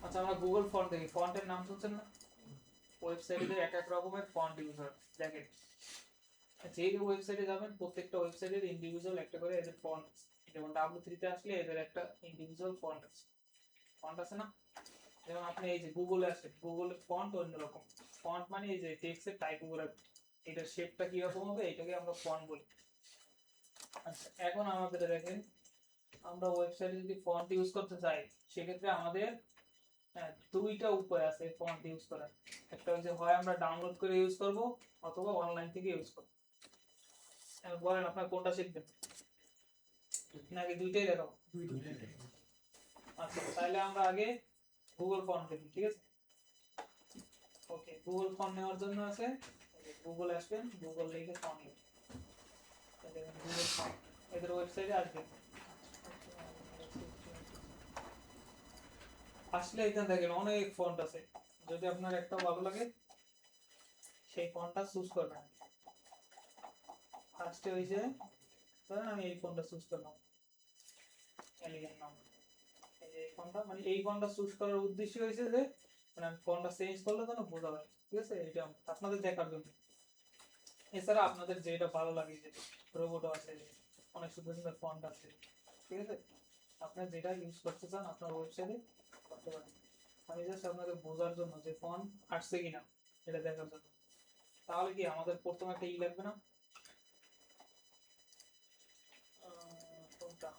আচ্ছা আমরা Google font দেখি, ফন্টের নাম শুনছেন না? ওয়েবসাইটে এক এক রকমের ফন্ট ইউজ হয়। দেখেন যে ওয়েবসাইটে যাবেন প্রত্যেকটা ওয়েবসাইটের ইন্ডিভিজুয়াল একটা করে এদের ফন্ট আছে। যেমন W3 তে আসলে এদের একটা ইন্ডিভিজুয়াল ফন্ট আছে, ফন্ট আছে না? যেমন আপনি এই যে গুগলে আসেন, গুগলের ফন্ট অন্যরকম। ফন্ট মানে এই যে টেক্সটের টাইপোগ্রাফি, এটার শেপটা কিরকম হবে এটাকে আমরা ফন্ট বলি। আচ্ছা এখন আমাদের দেখেন, আমরা ওয়েবসাইটে যদি ফন্ট ইউজ করতে চাই সেক্ষেত্রে আমাদের দুইটা উপায় আছে ফন্ট ইউজ করার। একটা হচ্ছে হয় আমরা ডাউনলোড করে ইউজ করব অথবা অনলাইন থেকে ইউজ করব। বলেন আপনার কোনটা শিখবেন, নাকি দুইটাই দেখাবো? আচ্ছা তাহলে আমরা আগে গুগল ফন্ট দেখি, ঠিক আছে? ওকে, গুগল ফন্ট নেওয়ার জন্য আছে গুগল আসবেন, গুগল লিখে ফন্ট লিখে দেখেন গুগল ফন্ট এদের ওয়েবসাইটে আসবেন। আসলে এখানে দেখেন অনেক ফন্ট আছে, যদি আপনার একটা ভালো লাগে সেই ফন্টটা চুজ করবেন। ফার্স্টে হইছে ধরেন আমি এই ফন্টটা চুজ করলাম, এলিগেন্ট নাম। এই যে এই ফন্টটা, মানে এই ফন্টটা চুজ করার উদ্দেশ্য হয়েছে যে মানে আমি ফন্টটা চেঞ্জ করলে যেন বোঝা যায়, ঠিক আছে? এটা আপনাদের দেখার জন্য। এছাড়া আপনাদের যেটা ভালো লাগে, যে রোবটও আছে, অনেক সুন্দর সুন্দর ফন্ট আছে, ঠিক আছে? আপনার যেটা ইউজ করতে চান আপনার ওয়েবসাইটে করতে পারেন। আমি জাস্ট আপনাদের বোঝার জন্য যে ফন্ট আসছে কিনা এটা দেখার জন্য। তাহলে কি আমাদের প্রথমে একটা ই লাগবে না, কোনটা?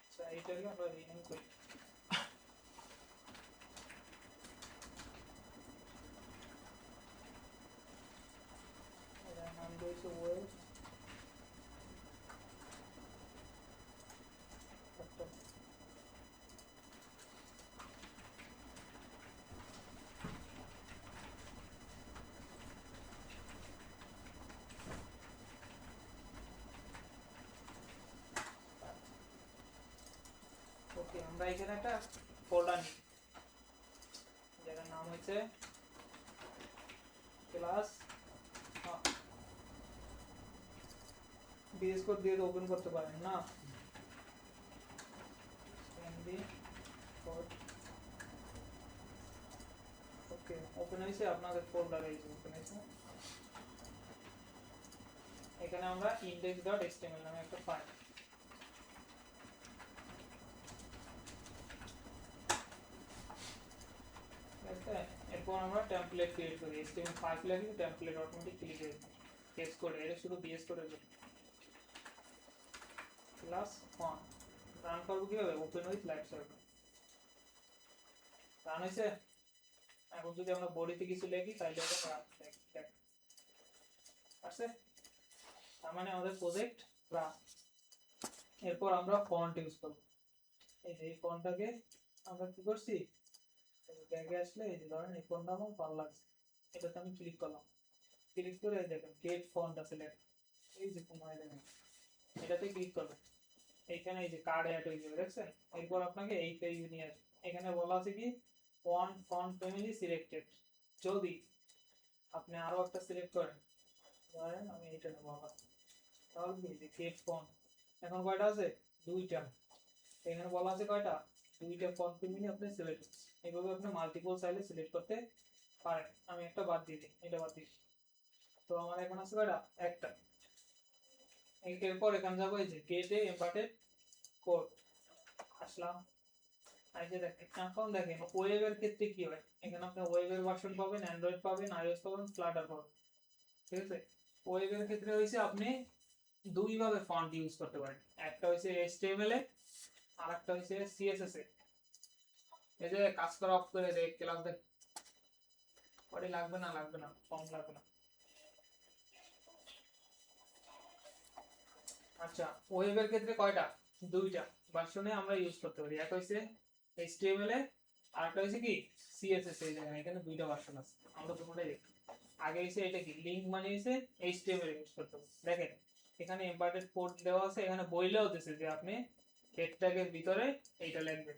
আচ্ছা এইটাকে আমরা রিনেম করি। এটার নাম দিয়েছে ওয়েব। ওকে, আমরা এখানে একটা ফোল্ডার নিই যেটার নাম হচ্ছে ক্লাস। বিএস কোড দিয়ে তো ওপেন করতে পারেন না, এমবি কোড। ওকে, ওপেন হয়েছে আপনাদের ফোল্ডার, এই যে ওপেন হয়েছে। এখানে আমরা index.html নামে একটা ফাইল, ঠিক আছে? এরপর আমরা টেমপ্লেট ক্রিয়েট করি, html5 লাগলে টেমপ্লেট অটোমেটিক ক্লিক হয়ে যাবে। কেস কোড এটা শুধু বিএস কোডের জন্য। ক্লাস 1 রান করব কিভাবে? Open with live server. Run হয়েছে। এখন যদি আমরা বডিতে কিছু লিখি তাহলে এটা রান দেখ আসছে, তার মানে আমাদের প্রজেক্ট রান। এরপর আমরা ফন্ট ইউজ করব। এই যে এই ফন্টটাকে আমরা কি করছি, ব্যাগে আসলে এই যে ধরেন এই ফন্টটা আমার ভালো লাগছে, এটাতে আমি ক্লিক করলাম। ক্লিক করে দেখেন গেট ফন্ট আছে লেখা, এই যে কোনায় দেখেন এটাতে ক্লিক করবেন। এইখানে এই যে কার্ড অ্যাড হয়ে যাবে, দেখছেন? এরপর আপনাকে এই পেজে নিয়ে আসবে। এখানে বলা আছে কি ওয়ান ফন্ট ফ্যামিলি সিলেক্টেড। যদি আপনি আরো একটা সিলেক্ট করেন, ধরেন আমি এইটা নেবো আবার, তাহলে কি যে গেট ফন্ট এখন কয়টা আছে? দুইটা। এখানে বলা আছে কয়টা? দুইটা ফন্ট ফ্যামিলি আপনি সিলেক্ট, এইভাবে আপনি মাল্টিপল চাইলে সিলেক্ট করতে পারেন। আমি একটা বাদ দিয়ে দিই, এটা বাদ দিই। তো আমার এখন আছে কয়টা? একটা। এরপর এখানে যাবো এই যে গেটে এমবাডেড কোড, আসলাম। এই যে দেখেন এখন দেখেন ওয়েবের ক্ষেত্রে কি হয়, এখানে আপনি ওয়েবের ভার্সন পাবেন, অ্যান্ড্রয়েড পাবেন, আইওএস পাবেন, ফ্লাটার পাবেন, ঠিক আছে? ওয়েবের ক্ষেত্রে হইছে আপনি দুই ভাবে ফন্ট ইউজ করতে পারেন, একটা হইছে এইচটিএমএল এ আর একটা হইছে সিএসএস এ। এই যে কাজ করা অফ করে দেখ ক্লাস দেখ পরে লাগবে না, লাগবে না, ফন্ট লাগবে না। আচ্ছা ওয়েবের ক্ষেত্রে কয়টা? দুইটা ভার্সনে আমরা ইউজ করতে পারি, একটা হইছে এইচটিএমএল এ আর একটা হইছে কি সিএসএস এ। দেখেন এখানে দুইটা ভার্সন আছে, আমরা দুটোটাই দেখি। আগে হইছে এটা কি লিংক মানে হইছে এইচটিএমএল ইউজ করতে হবে। দেখেন এখানে এমবেডেড কোড দেওয়া আছে, এখানে বইলেও দিছে যে আপনি হেড ট্যাগের ভিতরে এইটা লিখবেন।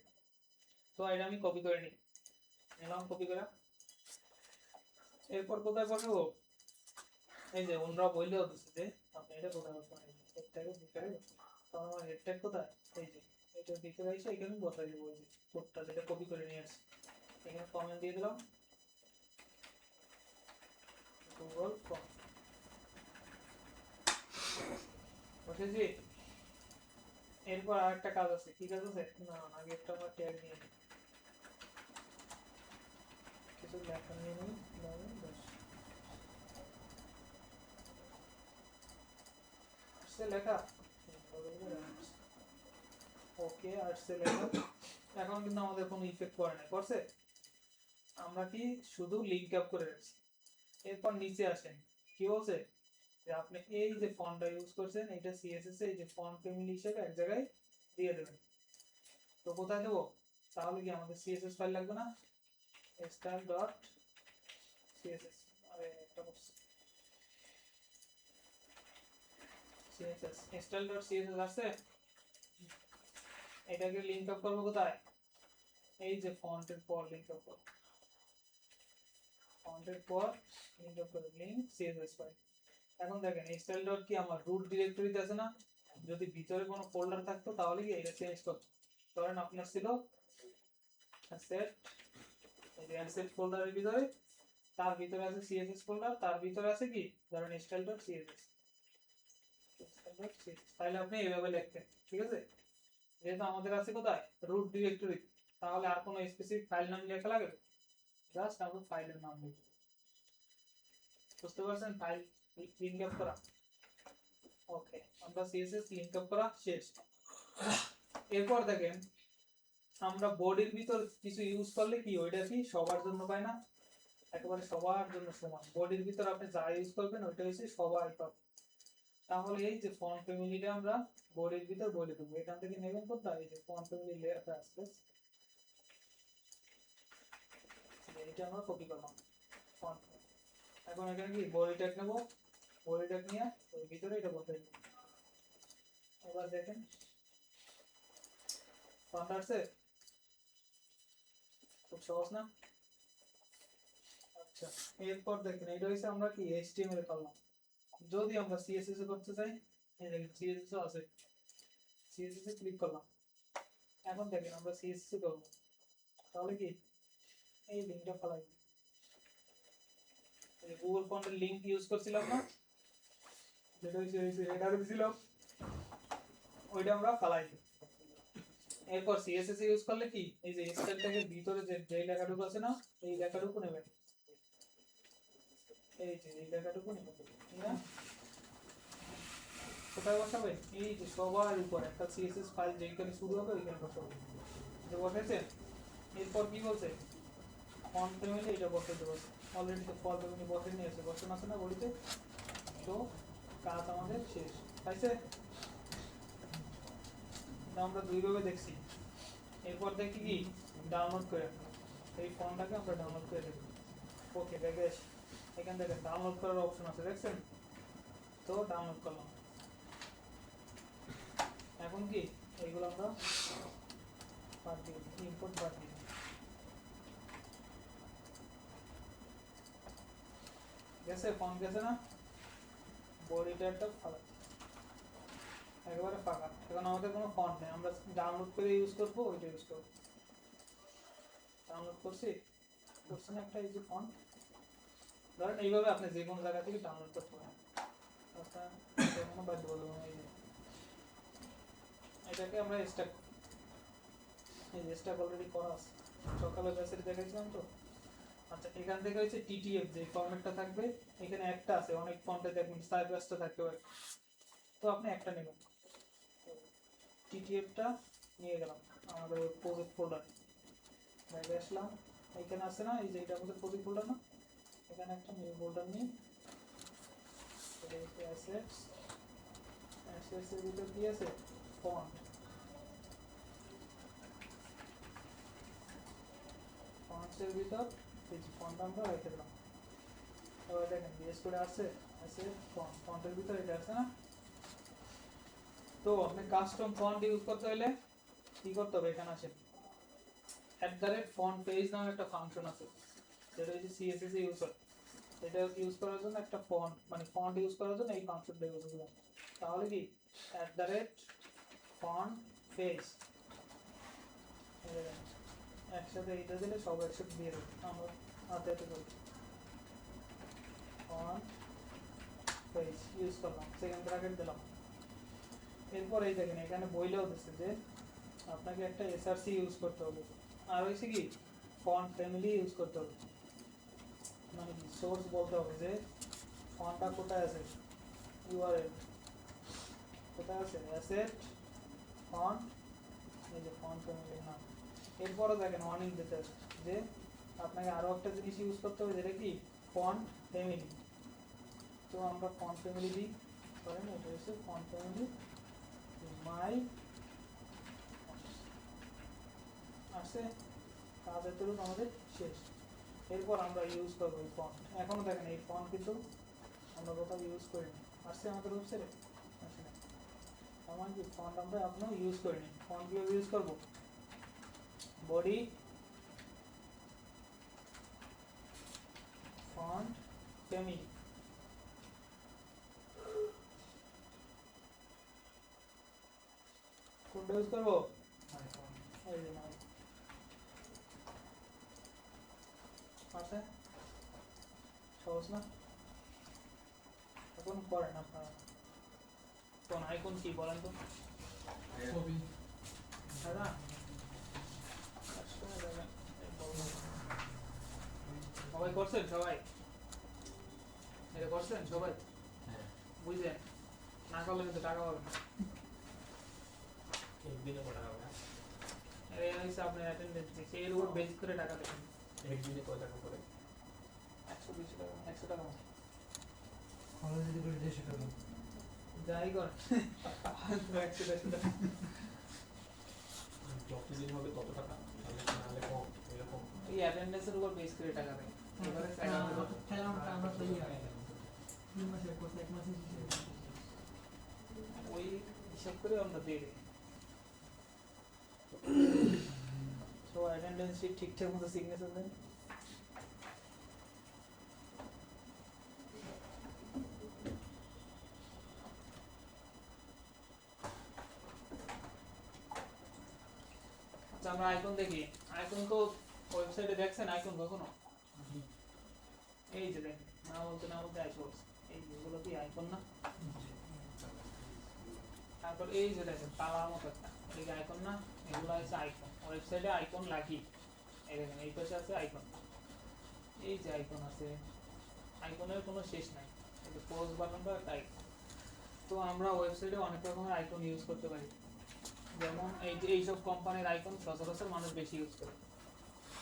তো এটা আমি কপি করে নিই, নিলাম কপি করে। এরপর কোথায় পাঠাবো? এই যে ওনরা বইলেও দিছে যে আপনি এটা কোথায় পাঠাবেন, হেড ট্যাগের ভিতরে। তো আমার হেড ট্যাগ কোথায়? এই যে এটার ভিতরে এসে এখানে বসাই দেবো ওই যে কোডটা যেটা কপি করে নিয়ে আসছি এখানে কমেন্ট দিয়ে দিলাম গুগল ফর্ম বসেছি। এরপর আরেকটা কাজ আছে, কি কাজ আছে না আগে একটা আমরা ট্যাগ নিয়ে নিই, কিছু লেখা নিয়ে নিই আসছে লেখা ওকে আসছে লেখা। এখন কিন্তু আমাদের কোনো ইফেক্ট করে না, করছে? আমরা কি শুধু লিঙ্ক আপ করে রাখছি। এরপর নিচে আসেন, কি বলছে যে আপনি এই যে ফন্টটা ইউজ করছেন এটা সিএসএস এই যে ফন্ট ফ্যামিলি হিসেবে এক জায়গায় দিয়ে দেবেন। তো কোথায় দেবো? তাহলে কি আমাদের সিএসএস ফাইল লাগবে না? style ডট সিএসএস আরে একটা সিএসএস style ডট সিএসএস আছে, এটাকে লিংক আপ করব কোথায়? এই যে ফন্টের পর লিংক আপ করব, ফন্টের পর লিংক আপ করব লিংক সিএসএস ফাইল। এখন দেখেন style ডট কি আমার রুট ডিরেক্টরিতে আছে না, যদি ভিতরে কোনো ফোল্ডার থাকতো তাহলে কি এটা চেঞ্জ করতে, ধরেন আপনার ছিল অ্যাসেট, এই যে অ্যাসেট ফোল্ডারের ভিতরে তার ভিতরে আছে সিএসএস ফোল্ডার, তার ভিতরে আছে কি ধরেন style ডট সিএসএস, তাহলে আপনি এইভাবে লিখতেন, ঠিক আছে? যেহেতু আমাদের আছে কোথায় রুট ডিরেক্টরি, তাহলে আর কোনো স্পেসিফিক ফাইল নাম লেখা লাগে? জাস্ট আমরা ফাইলের নাম লিখব, বুঝতে পারছেন? ফাইল লিংক আপ করা ওকে, আমরা সিএসএস লিংক আপ করা শেষ। এরপর দেখেন আমরা বডির ভিতর কিছু ইউজ করলে কি ওইটা কি সবার জন্য পায় না, একেবারে সবার জন্য সমান। বডির ভিতর আপনি যা ইউজ করবেন ওইটা হচ্ছে সবাই পাবে। তাহলে এই যে ফন্ট ফ্যামিলিটা আমরা বডির ভিতর বলে দেবো, এখান থেকে নেবেন কোথায় এই যে ফন্ট ফ্যামিলি লেখা আছে এটা আমরা কপি করলাম ফন্ট। এখন এখানে কি বডি ট্যাগ নেব, বডি ট্যাগ নিয়ে ওর ভিতরে এটা বসাই দেব। এবার দেখেন ফন্ট আসছে, খুব সহজ না? আচ্ছা এরপর দেখেন এটা হচ্ছে আমরা কি এইচটিএমএল করলাম, যদি আমরা সিএসএস এ করতে চাই এই দেখেন সিএসএস আছে, সিএসএস এ ক্লিক করলাম। এখন দেখেন আমরা সিএসএস এ করব, তাহলে কি এই লিংকটা ফলাই এই গুগল ফন্টের লিংক ইউজ করছিলাম না, যেটা হচ্ছে হেডার দিছিলাম ওইটা আমরা ফলাই দিই। এরপর সিএসএস ইউজ করলে কি এই যে স্টাইলটাকে ভিতরে যে লেখাটুকু আছে না এই লেখাটুকু নেবেন, এই যে এই লেখাটুকু নেবেন না, কোথায় বসাবেন এই যে সবার উপর একটা সিএসএস ফাইল যেখানে শুরু হবে ওইখানে বসাবেন, যে বসাইছেন। এরপর কি বলছে ফন্ট ফ্যামিলি এটা বসাই দেবো, অলরেডি তো ফন্ট ফ্যামিলি বসে নিয়েছে, বসানো আছে না বলিতে, তো কাজ আমাদের শেষ পাইছে। আমরা দুইভাবে দেখছি। এরপর দেখি কি ডাউনলোড করে, এই ফর্মটাকে আমরা ডাউনলোড করে দেব। ওকে দেখে আসি, এখান থেকে ডাউনলোড করার অপশন আছে দেখছেন, তো ডাউনলোড করলাম। এখন কি এইগুলো আমরা বাদ দিই, ইম্পোর্ট বাদ দিই, গেছে ফর্ম গেছে না, বডিটা একটা ফাঁকা, একেবারে ফাঁকা। এখন আমাদের কোনো ফন্ট নেই, আমরা ডাউনলোড করে ইউজ করবো, ওইটা ইউজ করবো। ডাউনলোড করছি না একটা এই যে ফন্ট, ধরেন এইভাবে আপনি যে কোনো জায়গা থেকে ডাউনলোড করতে পারেন। এটাকে আমরা স্ট্যাক, এই যে স্ট্যাক অলরেডি করা আছে, সকালে মেসেজ দেখেছিলাম তো। আচ্ছা এখান থেকে হচ্ছে টিটিএফ যে ফরম্যাটটা থাকবে, এখানে একটা আছে, অনেক ফন্টে দেখবেন সাইপ্রাসটা থাকতে পারে, তো আপনি একটা নেবেন, টিটিএফটা নিয়ে গেলাম আমাদের প্রজেক্ট ফোল্ডার, বাইরে আসলাম, এখানে আছে না এই যে এটা আমাদের প্রজেক্ট ফোল্ডার না, এখানে একটা নিউ ফোল্ডার নিই, অ্যাসেটস, অ্যাসেটস এর ভিতর কি আছে ফন্ট, ফন্টসের ভিতর এই যে ফন্ট আমরা রেখে দিলাম। এবার দেখেন বিএস করে আছে ফন্ট, ফন্টের ভিতর এটা আছে না, তো আপনি কাস্টম ফন্ট ইউজ করতে হলে কি করতে হবে, এখানে আসেন @font page নামে একটা ফাংশন আছে, যেটা হচ্ছে সিএসএস এ ইউজ হয়। এটা ইউজ করার জন্য একটা ফন্ট মানে ফন্ট ইউজ করার জন্য এই ফাংশনটা ইউজ করলাম। তাহলে কি @font page এই দেখেন, একসাথে এইটা দিলে সব একসাথে দিয়ে দেবো, আমরা হাতে হাতে করি। ফন্ট পেজ ইউজ করলাম, সেকেন্ড ব্র্যাকেট দিলাম। এরপর এই দেখেন এখানে বইলেও দিচ্ছে যে আপনাকে একটা এসআরসি ইউজ করতে হবে, আর হয়েছে কি ফন্ট ফ্যামিলি ইউজ করতে হবে, মানে কি সোর্স বলতে হবে যে ফন্টটা কোথায় আছে, ইউআরএল কোথায় আছে, অ্যাসেট ফন্ট, এই যে ফন্ট ফ্যামিলির নাম। এরপরও দেখেন ওয়ার্নিং দিতে হবে যে আপনাকে আরও একটা জিনিস ইউজ করতে হবে, যেটা কি ফন্ট ফ্যামিলি। তো আমরা ফন্ট ফ্যামিলি দিই, করেন এটা হচ্ছে ফন্ট ফ্যামিলি মাই আসছে, কাজ এতটুকু আমাদের শেষ। এরপর আমরা ইউজ করবো এই ফন্ট। এখনো দেখেন এই ফন্ট কিন্তু আমরা কোথাও ইউজ করিনি, আসছে আমাদের ওয়েবসাইটে আসে না, আমার কি ফন্ট আমরা এখনো ইউজ করিনি। ফন্ট কিভাবে ইউজ করবো, বডি ফন্ট ফ্যামিলি, কোনটা ইউজ করবো, এই যে নাই আছে, সহজ না? এখন করেন আপনারা, কোন আইকন কি বলেন তো, ছবি দাদা আসলে দেখেন, এই বলবো। সবাই করছেন, সবাই এটা করছেন সবাই, হ্যাঁ বুঝলেন? না করলে কিন্তু টাকা পাবেন না। একদিনে কত টাকা হবে? এই হচ্ছে আপনার অ্যাটেন্ডেন্স, এর উপর বেস করে টাকা দেবেন। একদিনে কত টাকা করে? 120 টাকা, 100 টাকা আমরা যদি করি 150 টাকা, যাই করেন 100 টাকা। যতদিন হবে তত টাকা, তাহলে নাহলে কম এরকম। এই অ্যাটেন্ডেন্সের উপর বেস করে টাকা দেয়। এবারে টাকা হলো আমরা তো ইয়ে হয় 3 মাসের কোর্স 1 মাসে ওই হিসাব করে আমরা দিয়ে দিই। তো অ্যাটেন্ডেন্স শিট ঠিকঠাক মতো সিগনেচার দেন। আচ্ছা আমরা আইকন দেখি, আইকন তো ওয়েবসাইটে দেখছেন আইকন কখনো? এই যে দেখেন, না বলতে না বলতে আইকন, এই যেগুলো কি আইকন না? তারপর এই যে দেখেন তালার মতো একটা, এই যে আইকন না, এগুলো হচ্ছে আইকন। ওয়েবসাইটে আইকন লাগি, এই দেখেন এই পাশে আছে আইকন, এই যে আইকন আছে, আইকনের কোনো শেষ নাই। এই যে পোস্ট বাটনটা একটা আইকন। তো আমরা ওয়েবসাইটে অনেক রকমের আইকন ইউজ করতে পারি, যেমন এই যে এইসব কোম্পানির আইকন সচরাচর মানুষ বেশি ইউজ করে,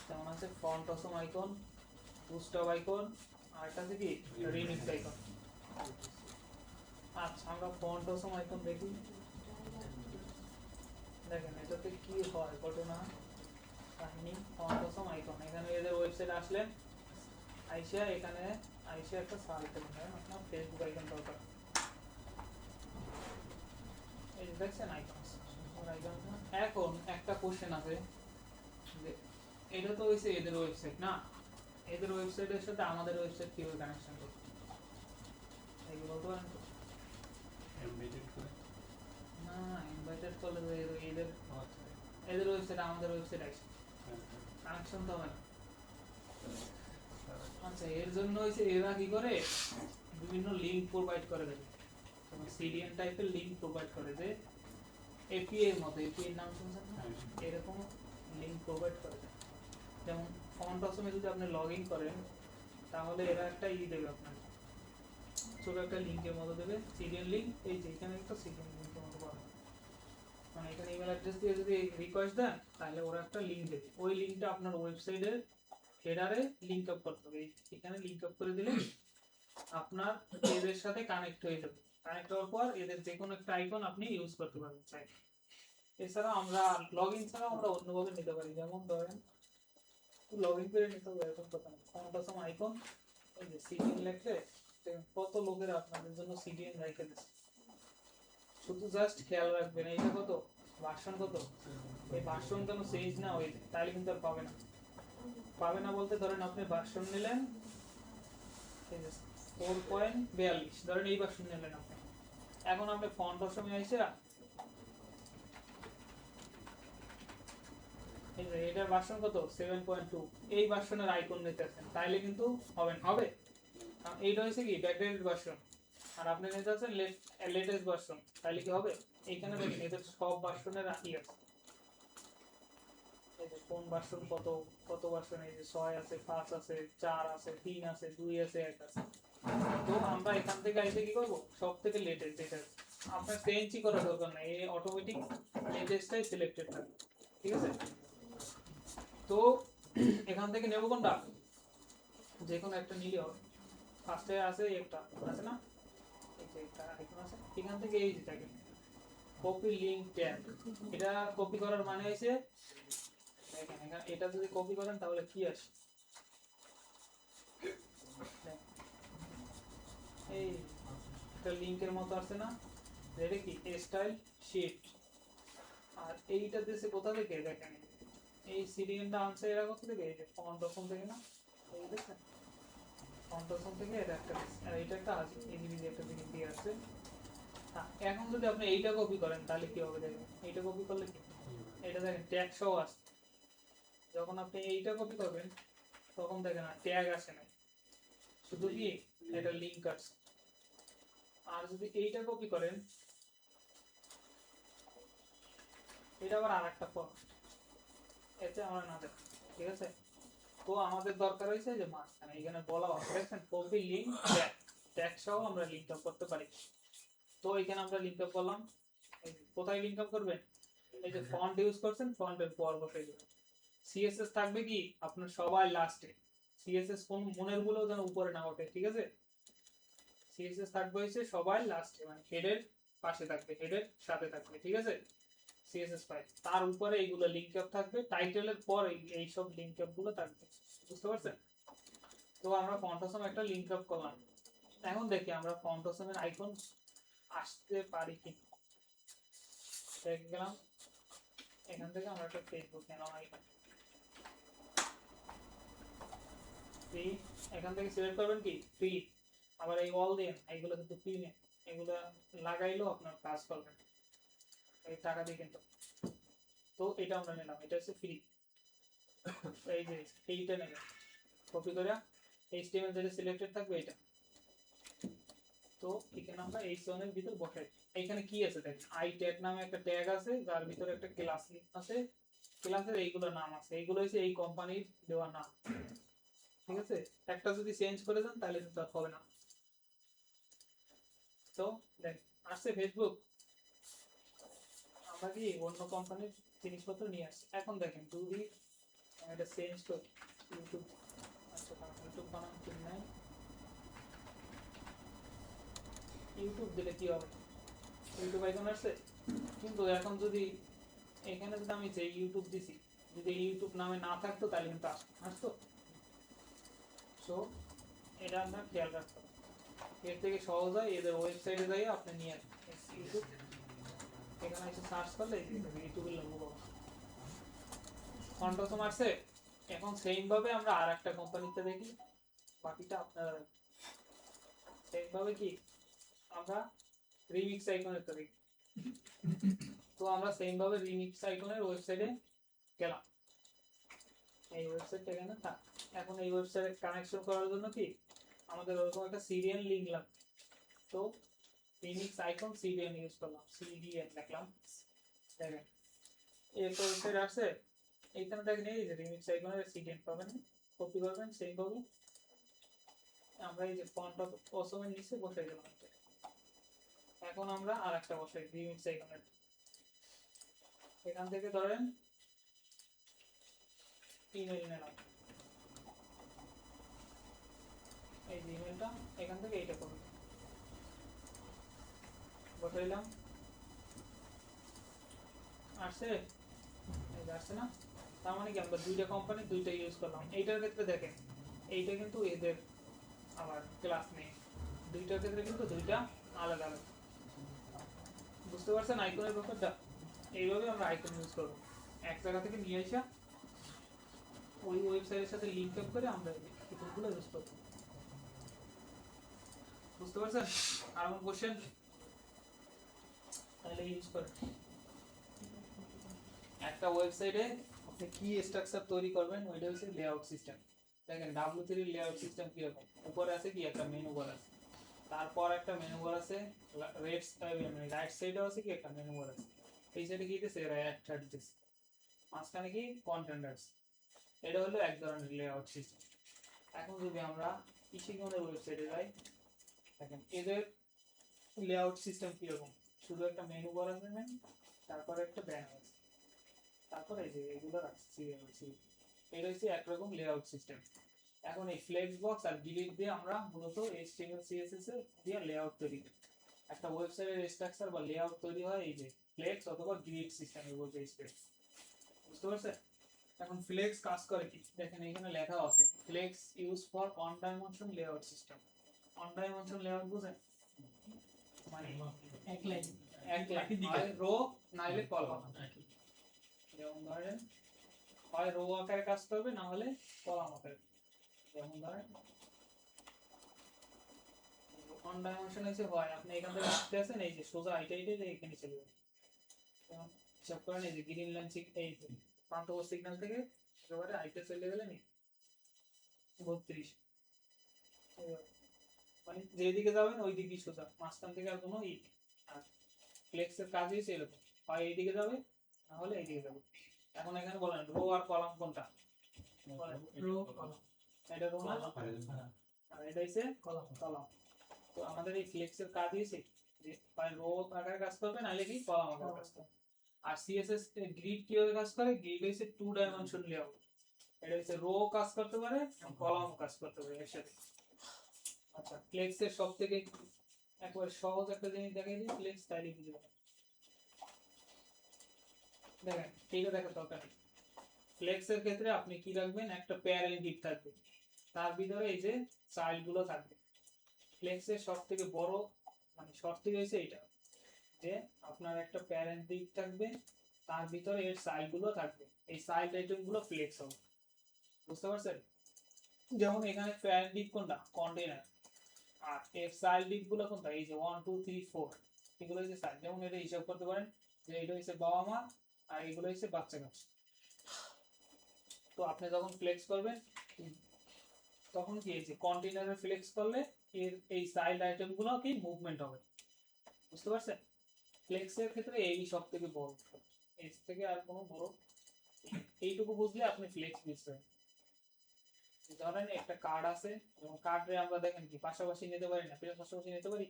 যেমন আছে ফন্ট অসম আইকন, বুস্টআপ আইকন, আর একটা আছে কি রিমিক্স আইকন। আচ্ছা আমরা ফন্ট অসম আইকন দেখি, দেখেন এটাতে কি হয় ঘটনা কাহিনী। ফন্ট অসম আইকন, এখানে এদের ওয়েবসাইট আসলেন, আইসা এখানে আইসা একটা সার্চ করবেন, আপনার ফেসবুক আইকন দরকার, এই যে দেখছেন আইকন। এখন একটা কোশ্চেন আছে যে এটা তো হইছে এদের ওয়েবসাইট না, এদের ওয়েবসাইটের সাথে আমাদের ওয়েবসাইট কিভাবে কানেকশন করবে, এগুলো তো এমবেডেড করে না ইনভাইটেড করলে তো এদের আচ্ছা এদের ওয়েবসাইট আমাদের ওয়েবসাইট আছে, হ্যাঁ কানেকশন তো হবে না। আচ্ছা এর জন্য হইছে এরা কি করে, বিভিন্ন লিংক প্রোভাইড করে দেবে, যেমন সিডিএন টাইপের লিংক প্রোভাইড করে, যে এপিআই এর মতো, এপিআই এর নাম শুনছেন না, এরকম লিংক প্রোভাইড করে দেয়। যেমন ফন্ট অসমে যদি আপনি লগ ইন করেন, তাহলে এরা একটা দেবে আপনাকে, ছোট একটা লিঙ্কের মতো দেবে, সিডিএন লিঙ্ক, এই যে এখানে একটা সিডিএন লিঙ্কের মতো পাবেন, মানে এখানে ইমেল অ্যাড্রেস দিয়ে যদি রিকোয়েস্ট দেন, তাহলে ওরা একটা লিঙ্ক দেবে, ওই লিঙ্কটা আপনার ওয়েবসাইটের হেডারে লিঙ্ক আপ করতে হবে, এখানে লিঙ্ক আপ করে দিলে আপনার এদের সাথে কানেক্ট হয়ে যাবে। কানেক্ট হওয়ার পর এদের যে কোনো একটা আইকন আপনি ইউজ করতে পারবেন চাই। এছাড়া আমরা লগ ইন ছাড়াও আমরা অন্যভাবে নিতে পারি, যেমন ধরেন লগ ইন করে নিতে হবে এরকম কথা না, ফন্ট অসম আইকন, এই যে সিডিএন লেখে, কত লোকের আপনাদের জন্য সিডিএন রেখে দিচ্ছে, শুধু জাস্ট খেয়াল রাখবেন এইটা কত ভার্সন কত, এই ভার্সন যেন চেঞ্জ না হয়ে যায়, তাহলে কিন্তু আর পাবে না। পাবে না বলতে ধরেন আপনি ভার্সন নিলেন 4.42, ধরেন এই ভার্সন নিলেন আপনি, এখন আপনি ফন্ট অসমে আইসা এই যে এটার ভার্সন কত 7.2, এই ভার্সনের আইকন নিতেছেন তাইলে কিন্তু হবে কারণ এইটা হচ্ছে কি ব্যাকডেটেড ভার্সন আর আপনি নিতে আছেন লেটেস্ট ভার্সন তাইলে কি হবে। এইখানে দেখেন এদের সব ভার্সনের ই আছে, এই যে কোন ভার্সন কত কত ভার্সন, এই যে 6 আছে 5 আছে 4 আছে 3 আছে 2 আছে 1 আছে। তো আমরা এখান থেকে আইসে কি করব সব থেকে লেটেস্ট যেটা আপনার চেঞ্জই করার দরকার নাই, এই অটোমেটিক লেটেস্টটাই সিলেক্টেড থাকবে, ঠিক আছে। তো এখান থেকে নেব কোনটা, যে কোনো একটা নিলে হবে। ফার্স্টে আছে একটা আছে না, এই যে একটা আইকন আছে, এখান থেকে এই যে দেখেন কপি লিংক ট্যাগ, এটা কপি করার মানে হইছে দেখেন এখানে এটা যদি কপি করেন তাহলে কি আসে, এই একটা লিংকের মতো আছে না, এটা কি স্টাইল শিট, আর এইটা দিছে কোথা থেকে দেখেন এই সিরিয়ালটা আনছে এরা কোথা থেকে, এই যে ফন্ট অপশন থেকে না, এই দেখেন ফন্ট অপশন থেকে এটা একটা আর এটা একটা আছে এজিবি একটা জিনিস দিয়ে আছে। এখন যদি আপনি এইটা কপি করেন তাহলে কি হবে দেখেন, এইটা কপি করলে কি এটা দেখেন ট্যাগ সহ আসছে, যখন আপনি এইটা কপি করবেন তখন দেখেন আর ট্যাগ আসে না, শুধু কি এটা লিংক আসছে। আর যদি এইটা কপি করেন এটা আবার আরেকটা ফর্ম, এতে আমরা না দেখি, ঠিক আছে। তো আমাদের দরকার হয়েছে যে মাঝখানে এখানে বলা আছে দেখছেন কপি লিংক ট্যাগ, ট্যাগ সহ আমরা লিংক আপ করতে পারি। তো এখানে আমরা লিংক আপ করলাম, এই যে কোথায় লিংক আপ করবেন, এই যে ফন্ট ইউজ করছেন ফন্টের পর বসাই দিবেন। সিএসএস থাকবে কি আপনার সবাই লাস্টে, সিএসএস কোন মনের গুলো যেন উপরে না ওঠে, ঠিক আছে। সিএসএস থাকবে হচ্ছে সবাই লাস্টে, মানে হেডের পাশে থাকবে, হেডের সাথে থাকবে, ঠিক আছে। সিএসএস ফাইল তার উপরে এইগুলো লিংক আপ থাকবে, টাইটেলের পর এই সব লিংক আপ গুলো থাকবে, বুঝতে পারছেন। তো আমরা ফন্ট অসম একটা লিংক আপ করলাম, এখন দেখি আমরা ফন্ট অসমের আইকন আসতে পারি কি, দেখে গেলাম এখান থেকে আমরা একটা ফেসবুক নিলাম আইকন, ফ্রি, এখান থেকে সিলেক্ট করবেন কি ফ্রি, আবার এই অল দেন এইগুলো কিন্তু ফ্রি নেই, এগুলো লাগাইলেও আপনার কাজ করবে না, এই টাকা দিয়ে কিন্তু। তো এটা আমরা নিলাম, এটা হচ্ছে ফ্রি, এই যে এইটা নেবেন কপি করে এইচটিএমএল যেটা সিলেক্টেড থাকবে এটা, তো এখানে আমরা এই জোনের ভিতর বসাই। এখানে কি আছে দেখেন আই ট্যাগ নামে একটা ট্যাগ আছে যার ভিতরে একটা ক্লাস আছে, ক্লাসের এইগুলো নাম আছে, এইগুলো হচ্ছে এই কোম্পানির দেওয়া নাম, ঠিক আছে। একটা যদি চেঞ্জ করে দেন তাহলে কিন্তু আর হবে না। তো দেখ আসছে ফেসবুক, আমরা কি অন্য কোম্পানির জিনিসপত্র নিয়ে আসছি। এখন দেখেন যদি এটা চেঞ্জ করি ইউটিউব, আচ্ছা ইউটিউব বানানো ঠিক নাই, ইউটিউব দিলে কি হবে, ইউটিউব আইকন আসছে, কিন্তু এখন যদি এখানে যদি আমি যে ইউটিউব দিছি যদি ইউটিউব নামে না থাকতো তাহলে কিন্তু আসতো। সো এটা আপনার খেয়াল রাখতে হবে, এর থেকে সহজ হয় এদের ওয়েবসাইটে যাই আপনি নিয়ে আসবেন ইউটিউব, এখানে এসে সার্চ করলে ইউটিউবের লোগো পাবেন। ফন্ট অসম আসছে, এখন সেম ভাবে আমরা আর একটা কোম্পানিতে দেখি, বাকিটা আপনারা সেম ভাবে কি আমরা রিমিক্স আইকনের তো দেখি। তো আমরা সেম ভাবে রিমিক্স আইকনের ওয়েবসাইটে গেলাম, এই ওয়েবসাইটটা এখানে থাক। এখন এই ওয়েবসাইটে কানেকশন করার জন্য কি আমাদের ওরকম একটা সিরিয়াল লিংক লাগবে, তো রিমিক্স আইকন সিডিএন ইউজ করলাম, সিডিএন লিখলাম, দেখেন এই ওয়েবসাইট আছে, এইখানে দেখেন এই যে রিমিক্স আইকনের সিডিএন পাবেন, কপি করবেন সেম ভাবে আমরা এই যে ফন্ট অফ অসমের নিচে বসাই দিলাম। এখন আমরা আরেকটা বসাই রিমিক্স আইকনের, এখান থেকে ধরেন ইমেল নিলাম, এই যে ইমেলটা এখান থেকে এইটা করব বসাইলাম, আসছে এই যে আসছে না, তার মানে কি আমরা দুইটা কোম্পানি দুইটা ইউজ করলাম। এইটার ক্ষেত্রে দেখেন এইটা কিন্তু এদের আবার ক্লাস নেই, দুইটার ক্ষেত্রে কিন্তু দুইটা আলাদা আলাদা, বুঝতে পারছেন আইকনের ব্যাপারটা। এইভাবে আমরা আইকন ইউজ করবো, এক জায়গা থেকে নিয়ে আসা ওই ওয়েবসাইটের সাথে লিংক আপ করে আমরা আইকনগুলো ইউজ করবো, বুঝতে পারছেন। আর কোন কোশ্চেন, তাহলে ইউজ করেন একটা ওয়েবসাইটে কি স্ট্রাকচার তৈরি করবেন ওইটা হচ্ছে লেআউট সিস্টেম। দেখেন W3 লেআউট সিস্টেম কিরকম, উপরে আছে কি একটা মেনু বার আছে, তারপর একটা মেনু বার আছে, মানে রাইট সাইডে আছে কি একটা মেনু বার আছে, এই সাইডে কি দিতেছে অ্যাড দিতেছে, মাঝখানে কি কন্টেন্ট আছে। এটা হলো এক ধরনের লেআউট সিস্টেম। এখন যদি আমরা কৃষিগণের ওয়েবসাইটে যাই, দেখেন এদের লেআউট সিস্টেম কিরকম, শুধু একটা মেনু বার আছে, তারপরে একটা ব্যানার আছে, তারপরে এই যে এগুলো রাখছি এটা হচ্ছে একরকম লেআউট সিস্টেম। এখন এই ফ্লেক্স বক্স আর ডিলিট দিয়ে আমরা মূলত HTML CSS এর দিয়ে লেআউট তৈরি করি। একটা ওয়েবসাইটের স্ট্রাকচার বা লেআউট তৈরি হয় এই যে ফ্লেক্স অথবা ডিলিট সিস্টেমের বলতে স্পেস, বুঝতে পারছেন? এখন ফ্লেক্স কাজ করে কি, দেখেন এখানে লেখা আছে flex use for on dimension layout system. On dimension layout বুঝেন, মানে এক লাইন এক লাইন রো নাইলে কলাম, যেমন ধরেন হয় রো আকারে কাজ করবে না হলে কলাম আকারে। যেমন ধরেন অন ডাইমেনশন হচ্ছে হয় আপনি এখান থেকে আসতে আছেন এই যে সোজা এইটা এখানে চলে যাবে, যেমন হিসাব করেন এই যে গ্রিন লাইন এই প্রান্তব সিগন্যাল থেকে একেবারে আইতে চলে গেলেন 32, মানে যেদিকে যাবেন ওই দিকেই সোজা, মাঝখান থেকে আর কোনো আর ফ্লেক্সের কাজ হয়েছে এরকম, হয় এইদিকে যাবে না হলে এইদিকে যাবে। এখন এখানে বলেন রো আর কলাম কোনটা, রো কলাম, এটা রো না আর এটা হচ্ছে কলাম কলাম। তো আমাদের এই ফ্লেক্সের কাজ হয়েছে যে হয় রো আকারে কাজ করবে নাহলে কি কলাম আকারে কাজ করবে। আর সিএসএস গ্রিড কিভাবে কাজ করে, গ্রিড হচ্ছে 2 ডাইমেনশন লেআউট, এটা হচ্ছে রো কাজ করতে পারে কলাম কাজ করতে পারে একসাথে। আচ্ছা ফ্লেক্সের সবথেকে একবার সহজ একটা জিনিস দেখাই দিই, ফ্লেক্স স্টাইলিং বুঝে দেখেন এইটা দেখার দরকার নেই। ফ্লেক্সের ক্ষেত্রে আপনি কি রাখবেন, একটা প্যারেন্ট ডিপ থাকবে, তার ভিতরে এই যে চাইল্ড গুলো থাকবে। ফ্লেক্সের সবথেকে বড় মানে শর্তই হয়েছে এটা যে আপনার একটা প্যারেন্ট ডিপ থাকবে, তার ভিতরে এর চাইল্ড গুলো থাকবে, এই চাইল্ড আইটেম গুলো ফ্লেক্স হবে, বুঝতে পারছেন? যেমন এখানে প্যারেন্ট ডিপ কোনটা, কন্টেইনার, আর এর চাইল্ড ডিপ গুলো কোনটা, এই যে 1 2 3 4 এগুলো হচ্ছে চাইল্ড। যেমন এটা হিসাব করতে পারেন যে এটা হচ্ছে বাবা মা আর এগুলো হচ্ছে বাচ্চা কাচ্চা। তো আপনি যখন ফ্লেক্স করবেন তখন কি হয়েছে, কন্টেইনারে ফ্লেক্স করলে এর এই চাইল্ড আইটেম গুলো কি মুভমেন্ট হবে, বুঝতে পারছেন? ফ্লেক্সের ক্ষেত্রে এই সব থেকে বড়, এর থেকে আর কোনো বড়, এইটুকু বুঝলে আপনি ফ্লেক্স বুঝবেন। ধরেন একটা কার্ড আছে এবং কার্ডে আমরা দেখেন কি পাশাপাশি নিতে পারি না, পাশাপাশি নিতে পারি,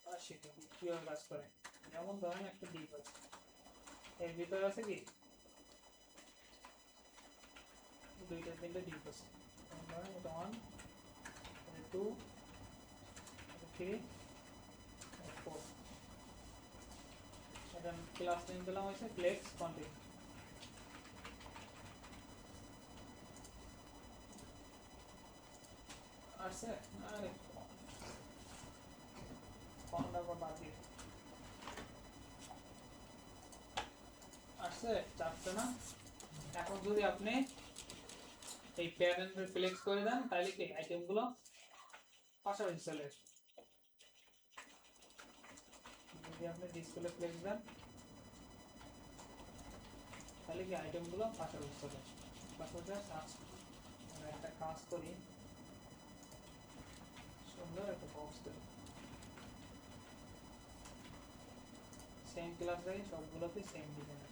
আর সেটা কিভাবে কাজ করে, যেমন ধরেন একটা ডিপ আছে, এর ভিতরে আছে কি দুইটা তিনটা ডিপ আছে, ধরেন এটা 1 এটা 2 এটা 3 এটা 4, এটা ক্লাস নেম দিলাম হচ্ছে ফ্লেক্স কন্টেইনার। আসছে আরে ফোনটা বাদ দিয়ে আসছে চাপছে না। এখন যদি আপনি এই প্যারেন্টের ফ্লেক্স করে দেন তাহলে কি আইটেম গুলো পাশাপাশি চলে আসবে। যদি আপনি ডিসপ্লে ফ্লেক্স দেন তাহলে কি আইটেম গুলো পাশাপাশি চলে আসবে, পাশাপাশি আসছে। আমরা একটা কাজ করি, সুন্দর একটা বক্স করি, সেম ক্লাস রাখি, সবগুলোতে সেম ডিজাইন।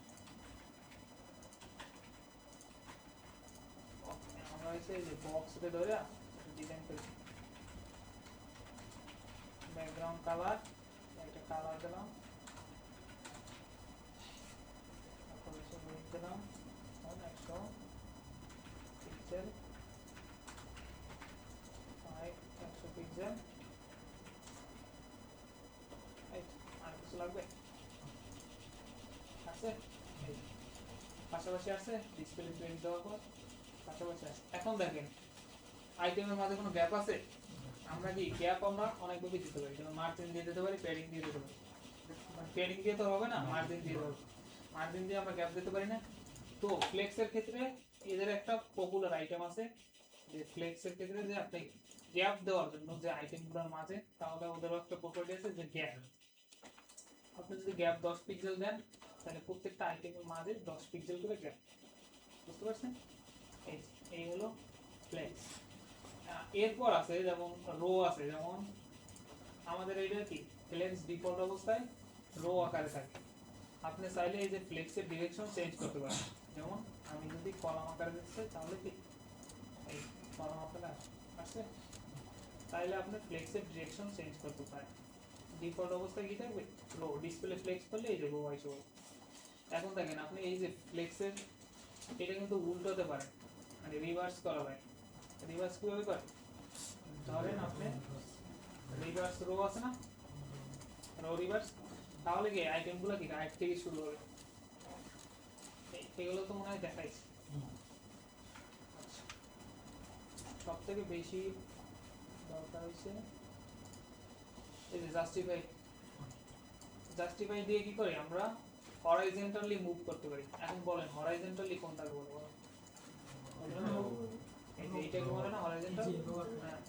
আমরা হচ্ছে যে বক্সটা ধরে ডিজাইন করেছি, ব্যাকগ্রাউন্ড কালার একটা কালার দিলাম, তারপর হচ্ছে উইডথ দিলাম 100 পিক্সেল, 100 পিক্সেল, আর কিছু লাগবে আছে, পাশাপাশি আছে ডিসপ্লে প্রিন্ট দেওয়ার পর পাশাপাশি আছে। এখন দেখেন আইটেমের মাঝে কোনো গ্যাপ আছে, আমরা কি গ্যাপ আমরা অনেক ভাবে দিতে পারি, যেমন মার্জিন দিয়ে দিতে পারি, প্যাডিং দিয়ে দিতে পারি, মানে প্যাডিং দিয়ে তো হবে না, মার্জিন দিয়ে দেবো, মার্জিন দিয়ে আমরা গ্যাপ দিতে পারি না। তো ফ্লেক্সের ক্ষেত্রে এদের একটা পপুলার আইটেম আছে যে ফ্লেক্সের ক্ষেত্রে যে আপনি গ্যাপ দেওয়ার জন্য যে আইটেমগুলোর মাঝে, তাহলে ওদের একটা প্রপার্টি আছে যে গ্যাপ, আপনি যদি গ্যাপ 10 পিক্সেল দেন তাহলে প্রত্যেকটা আইটেমের মাঝে 10 পিক্সেল করে গ্যাপ, বুঝতে পারছেন? এই যে, এই হলো ফ্লেক্স। এরপর আছে যেমন রো আছে, যেমন আমাদের এইটা কি ফ্লেক্স ডিফল্ট অবস্থায় রো আকারে থাকে। আপনি চাইলে এই যে ফ্লেক্সের ডিরেকশন চেঞ্জ করতে পারেন। যেমন আমি যদি কলাম আকারে দিতে চাই তাহলে কি এই কলাম আকারে আসছে, তাইলে আপনি ফ্লেক্সের ডিরেকশন চেঞ্জ করতে পারেন। ডিফল্ট অবস্থায় কি থাকবে রো, ডিসপ্লে ফ্লেক্স করলে এই যে রো আইসো। এখন দেখেন আপনি এই যে ফ্লেক্সের এটা কিন্তু উল্টোতে পারে, মানে রিভার্স করা হয়। রিভার্স কিভাবে করে? ধরেন আপনি রিভার্স রো আছে না, রো রিভার্স, তাহলে কি আইটেমগুলো কি রাইট থেকে শুরু হবে। এগুলো তো মনে হয় দেখাইছি। সব থেকে বেশি দরকার হচ্ছে এই যে জাস্টিফাই। জাস্টিফাই দিয়ে কি করি আমরা হরাইজন্টালি মুভ করতে পারি। এখন বলেন হরাইজন্টালি কোনটাকে বলবো? এই যে এইটাকে বলে না হরাইজন্টাল। হ্যাঁ,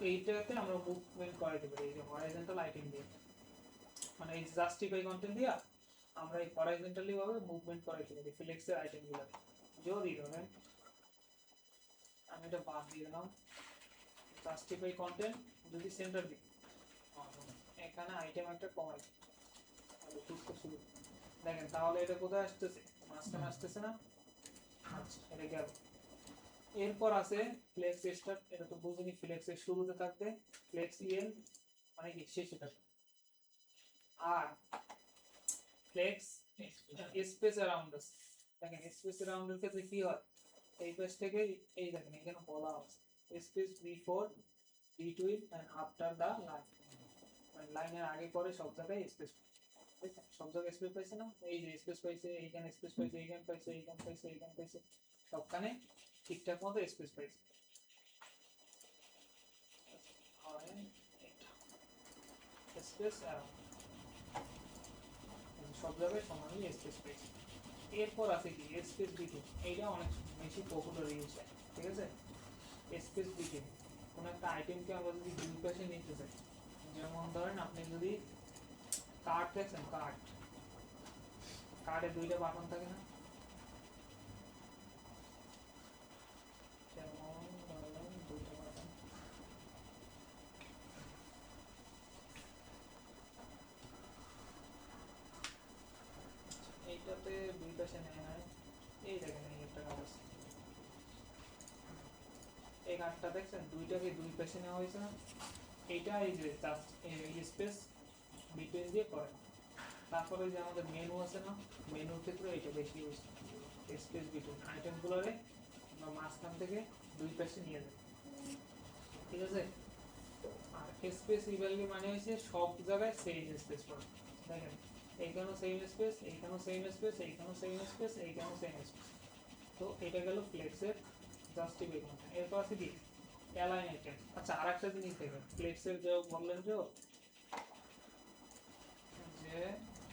এইটাতে আমরা মুভমেন্ট করাইতে পারি এই যে হরাইজন্টাল আইটেম দিয়ে, মানে এই জাস্টিফাই কন্টেন্ট দিয়া আমরা এই হরাইজন্টালি ভাবে মুভমেন্ট করাইতে পারি ফ্লেক্সের আইটেমগুলো। যদি ধরেন আমি এটা বাদ দিয়ে দিলাম, জাস্টিফাই কন্টেন্ট যদি সেন্টার দিই, এখানে আইটেম একটা কমাই তাহলে খুঁজতে শুরু দেখেন, তাহলে এটা কোথায় আসতেছে? মাঝখানে আসতেছে না? আচ্ছা, এটা গেল। এরপর আছে ফ্লেক্স স্টার্ট, এটা তো বুঝিনি, ফ্লেক্সের শুরুতে থাকবে ফ্লেক্স ইএল মানে কি শেষে থাকবে। আর ফ্লেক্স স্পেস অ্যারাউন্ড আস, দেখেন স্পেস অ্যারাউন্ড এর ক্ষেত্রে কি হয়, এই পেজ থেকে এই দেখেন এখানে বলা আছে space before between and after the line, মানে লাইনের আগে পরে সব জায়গায় স্পেস, সব জায়গায় স্পেস পাইছে না? এই যে স্পেস পাইছে, এইখানে স্পেস পাইছে, এইখানে পাইছে, এইখানে পাইছে, এইখানে পাইছে, সবখানে ঠিকঠাক মতো স্পেস পাইছে। স্পেস সব জায়গায় সমানই স্পেস পাইছে। এরপর আছে কি স্পেস বিটুইন, এইটা অনেক বেশি পপুলার ইউজ হয়, ঠিক আছে? স্পেস বিটুইন কোনো একটা আইটেমকে আমরা যদি দুই পাশে নিতে চাই, যেমন ধরেন আপনি যদি কার্ড দেখছেন, কার্ডে দুইটা বাটন থাকে না, যেমন ধরেন দুইটা বাটন, এইটাতে দুই পাশে নেয় না, এই দেখেন এই একটা কার্ড আছে, এই কার্ডটা দেখছেন দুইটাকে দুই পাশে নেওয়া হয়েছে না, এইটা এই যে স্পেস বিটুইন দিয়ে করে। তারপরে যে আমাদের মেনু আছে না, মেনুর ক্ষেত্রে এটা বেশি ইউজ, স্পেস বিটুইন আইটেমগুলোরে আমরা মাঝখান থেকে দুই পাশে নিয়ে যাই, ঠিক আছে? আর স্পেস ইভ্যালু মানে হচ্ছে সব জায়গায় সেম স্পেস পাবে। দেখেন এইখানেও সেম স্পেস, এইখানেও সেম স্পেস, এইখানেও সেম স্পেস, এইখানেও সেম স্পেস। তো এটা গেল ফ্লেক্সের জাস্টিফাই কন্টেন্ট। এরপর আছে কি অ্যালাইন আইটেম। আচ্ছা, আরেকটা জিনিস দেখেন, ফ্লেক্সের যে বললেন যে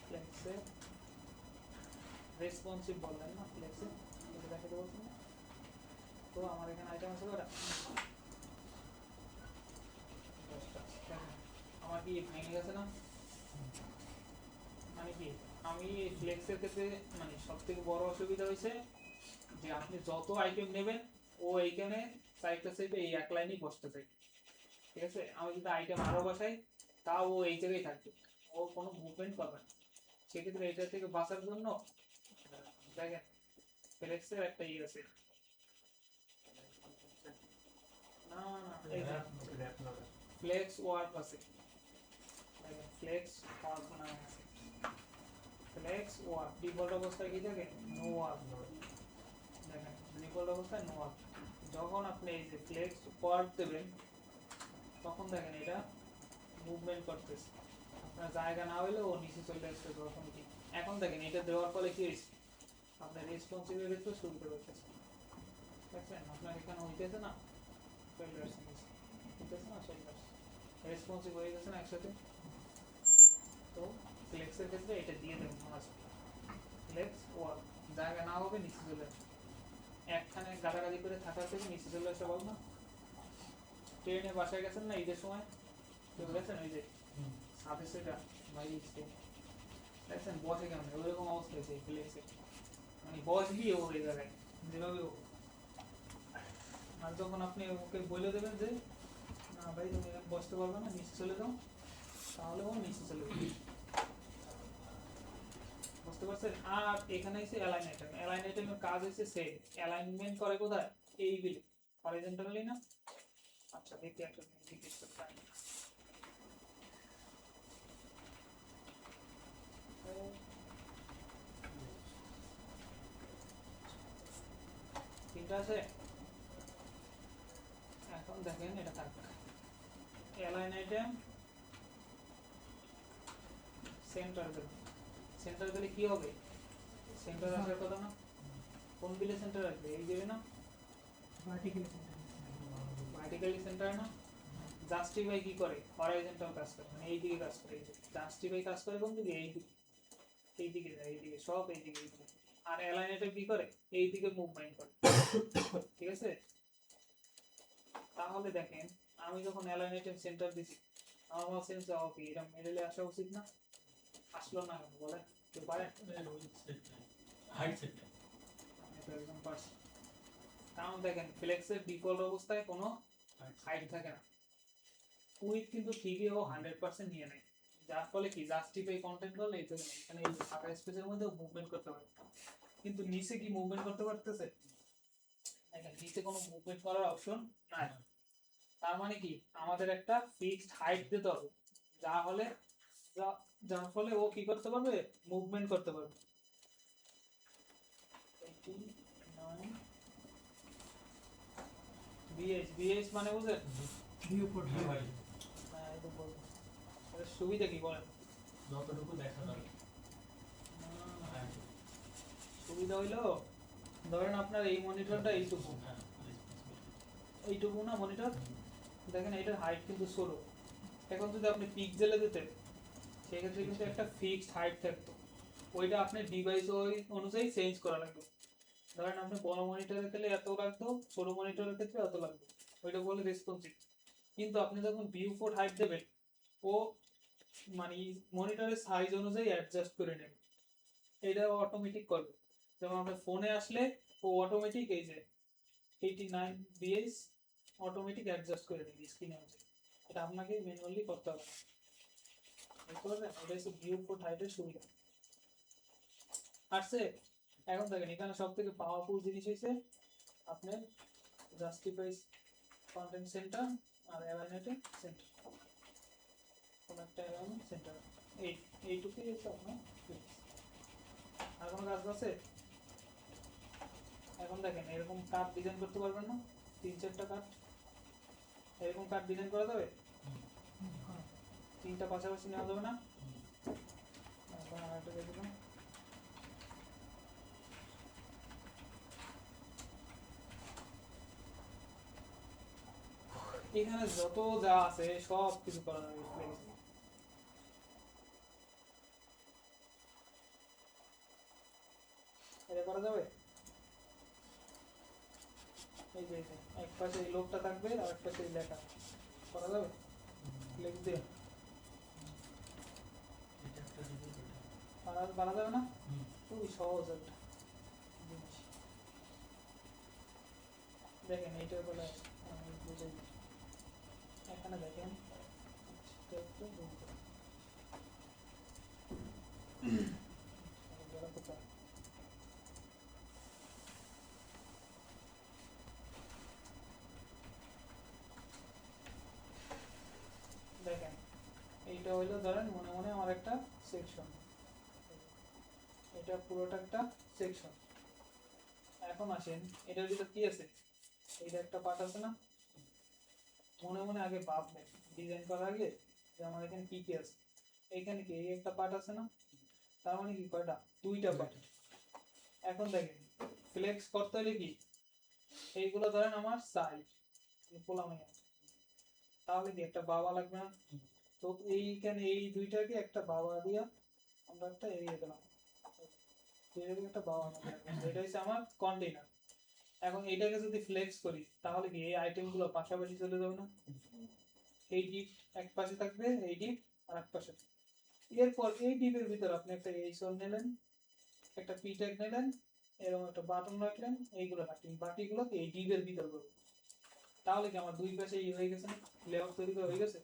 ফ্লেক্সের রেসপন্সিভ বললেন না, ফ্লেক্সের এটা দেখাতে বলছেন না, তো আমার এখানে আইটেম আছে কয়টা? 10টা। আমার কি ভেঙে গেছে না? মানে কি আমি ফ্লেক্সের ক্ষেত্রে মানে সব থেকে বড় অসুবিধা হয়েছে যে আপনি যত আইটেম নেবেন ও এইখানে সাইডটা সাইডে এই এক লাইনেই বসতে চাই, ঠিক আছে? আমি যদি আইটেম আরো বসাই তাও ও এই জায়গায় থাকবে, ও কোনো মুভমেন্ট করবে না। সেক্ষেত্রে এটা থেকে বাঁচার জন্য দেখেন ফ্লেক্সের একটা ইয়ে আছে, না না এই যে ফ্লেক্স ওয়ার্ক আছে, দেখেন ফ্লেক্স ওয়ার্ক নামে আছে। ফ্লেক্স ওয়ার্ক ডিফল্ট অবস্থায় কি থাকে? No work. দেখেন ডিফল্ট অবস্থায় নো ওয়ার্ক। যখন আপনি এই যে ফ্লেক্স ওয়ার্ক দেবেন তখন দেখেন এটা মুভমেন্ট করতেছে, আপনার জায়গা না হইলে ও নিচে চলে আসছে তখন কি। এখন দেখেন এটা দেওয়ার ফলে কি হয়েছে, আপনার রেসপন্সিবিলিটি শুরু করে দিতেছে, দেখছেন আপনার এখানে হইতেছে না, চলে আসছে নিচে, হইতেছে না, চলে আসছে, রেসপন্সিভ হয়ে গেছে না একসাথে। তো ফ্লেক্সের ক্ষেত্রে এটা দিয়ে দেবেন মাস্ট, ফ্লেক্স ওয়ার্ক, জায়গা না হবে নিচে চলে আসবে, একখানে গাদাগাদি করে থাকার থেকে নিচে চলে আসতে পারবো না। ট্রেনে বাসায় গেছেন না ঈদের সময়, কেউ গেছেন ওই যে সাথে সেটা ভাই দেখছেন বসে কেমন ওইরকম অবস্থা হয়েছে ফ্লেক্সে, মানে বসবি ও এই জায়গায় যেভাবে ও। আর যখন আপনি ওকে বলে দেবেন যে না ভাই তুমি এখানে বসতে পারবে না, নিচে চলে যাও, তাহলে ও নিচে চলে যাবে। বুঝতে পারছেন? আর এখানে হচ্ছে অ্যালাইন আইটেম, অ্যালাইন আইটেমের কাজ হচ্ছে সেম, অ্যালাইনমেন্ট করে কোথায়, এইগুলি হরিজন্টালি না। আচ্ছা দেখি একটা জিজ্ঞেস করতে পারি। তিনটা আছে। এখন দেখেন এটা থাক, অ্যালাইন আইটেম সেন্টার দিল, সেন্টার দিলে কি হবে, সেন্টার আসার কথা না, কোন বিলে সেন্টার আসবে, এই দেবে না, ভার্টিক্যাল সেন্টার। ভার্টিক্যালি সেন্টার না। জাস্টিফাই কি করে, হরাইজন্টাল কাজ করে, মানে এই দিকে কাজ করে। জাস্টিফাই কাজ করে কোন দিকে, এই দিকে, এই দিকে যায়, এই দিকে সব এই দিকে, এই দিকে। আর অ্যালাইনেটর কি করে, এই দিকে মুভমেন্ট করে। ঠিক আছে, তাহলে দেখেন আমি যখন অ্যালাইনেটের সেন্টার দিছি, আমার মনে সেন্স ওকে এটা মিডলে আসা উচিত না, আসলো না কেন বলে, কেউ পারে? হাইট সেট আমি তো একদম পারছি। কারণ দেখেন ফ্লেক্সের ডিফল্ট অবস্থায় কোনো হাইট থাকে না, উইথ কিন্তু ঠিকই ও 100% নিয়ে নেয়, যার ফলে কি জাস্টিফাই কন্টেন্ট করলে এই থেকে এখানে এই ফাঁকা স্পেসের মধ্যে মুভমেন্ট করতে পারে। কিন্তু নিচে কি মুভমেন্ট করতে পারতেছে, দেখেন নিচে কোনো মুভমেন্ট করার অপশন নাই। তার মানে কি আমাদের একটা ফিক্সড হাইট দিতে হবে, যা হলে যার ফলে ও কি করতে পারবে, মুভমেন্ট করতে পারবে। 89 বিএইচ, বিএইচ মানে বুঝেন, ভিউ পোর্ট। ভাই হ্যাঁ একদম বলুন, এর সুবিধা কি বলেন? যতটুকু দেখা যাবে হ্যাঁ সুবিধা হইলো ধরেন আপনার এই মনিটরটা এইটুকু, হ্যাঁ এইটুকু না মনিটর, দেখেন এটার হাইট কিন্তু ছোট। এখন যদি আপনি পিক্সেলে দিতেন সেক্ষেত্রে কিন্তু একটা ফিক্সড হাইট থাকতো, ওইটা আপনি ডিভাইস ওই অনুযায়ী চেঞ্জ করা লাগবে। ধরেন আপনি বড় মনিটরের ক্ষেত্রে এত লাগতো, ছোট মনিটরের ক্ষেত্রে এত লাগবে, ওইটা বলে রেসপন্সিভ। কিন্তু আপনি যখন ভিউ পোর্ট হাইট দেবেন, ও মানে মনিটরের সাইজ অনুযায়ী অ্যাডজাস্ট করে নেবে, এটা অটোমেটিক করবে। যেমন আপনার ফোনে আসলে ও অটোমেটিক এই যে 89 বিএস অটোমেটিক অ্যাডজাস্ট করে নেবে স্ক্রিনে অনুযায়ী, এটা আপনাকে ম্যানুয়ালি করতে হবে না। বুঝতে পারছেন? এটা হচ্ছে ভিউ পোর্ট হাইটের সুবিধা। আসছে, এখন দেখেন এখানে সব থেকে পাওয়ারফুল জিনিস হয়েছে আপনার জাস্টিফাই কন্টেন্ট সেন্টার আর অ্যালাইনেটেড সেন্টার, কোন একটা অ্যালাইন সেন্টার, এইটুকুই হচ্ছে আপনার fix। আর কোনো কাজ আছে? এখন দেখেন এরকম কার্ড ডিজাইন করতে পারবেন না, 3-4টা কার্ড এরকম কার্ড ডিজাইন করা যাবে, তিনটা পাশাপাশি নেওয়া যাবে না। এখন আরেকটা দিয়ে দিলাম, এখানে যত যা আছে সব কিছু করা যাবে Flex-এ। এটা করা যাবে, এই যে এক পাশে এই লোকটা থাকবে আর এক পাশে এই লেখা, করা যাবে ফ্লেক্স দিয়ে, এটা একটা জিনিস বানা যাবে না, খুবই সহজ একটা জিনিস। দেখেন এইটার বলে আমি বুঝে দিই। এখানে দেখেন এটা একটু zoom করুন। এটা কোথায়? দেখেন এইটা হইলো ধরেন মনে মনে আমার একটা সেকশন, এটা পুরোটা একটা সেকশন। এখন আসেন এটার ভিতর কি আছে, এইটা একটা পার্ট আছে না, মনে মনে আগে ভাববেন ডিজাইন করার আগে যে আমার এখানে কি কি আছে। এইখানে কি এই একটা পার্ট আছে না, তার মানে কি কয়টা, দুইটা পার্ট। এখন দেখেন ফ্লেক্স করতে হলে কি, এইগুলো ধরেন আমার সাইড পোলামাই আছে, তাহলে কি একটা বাবা লাগবে না, তো এইখানে এই দুইটাকে একটা বাবা দিয়া আমরা একটা এরিয়া দিলাম, এটাকে একটা বাবা মতো রাখলাম। এটা হচ্ছে আমার কন্টেইনার। এখন এটাকে যদি ফ্লেক্স করি তাহলে কি এই আইটেম গুলো পাশাপাশি চলে যাবে না, এই ডিপ এক পাশে থাকবে, এই ডিপ আর এক পাশে, এরপর এই ডিপের ভিতর আপনি একটা এইচন নিলেন, একটা পি ট্যাগ নিলেন, এরকম একটা বাটন রাখলেন, এইগুলো রাখলেন, বাকিগুলোকে এই ডিপের ভিতর করবেন। তাহলে কি আমার দুই পাশে হয়ে গেছে না, লেআউট তৈরি করা হয়ে গেছে।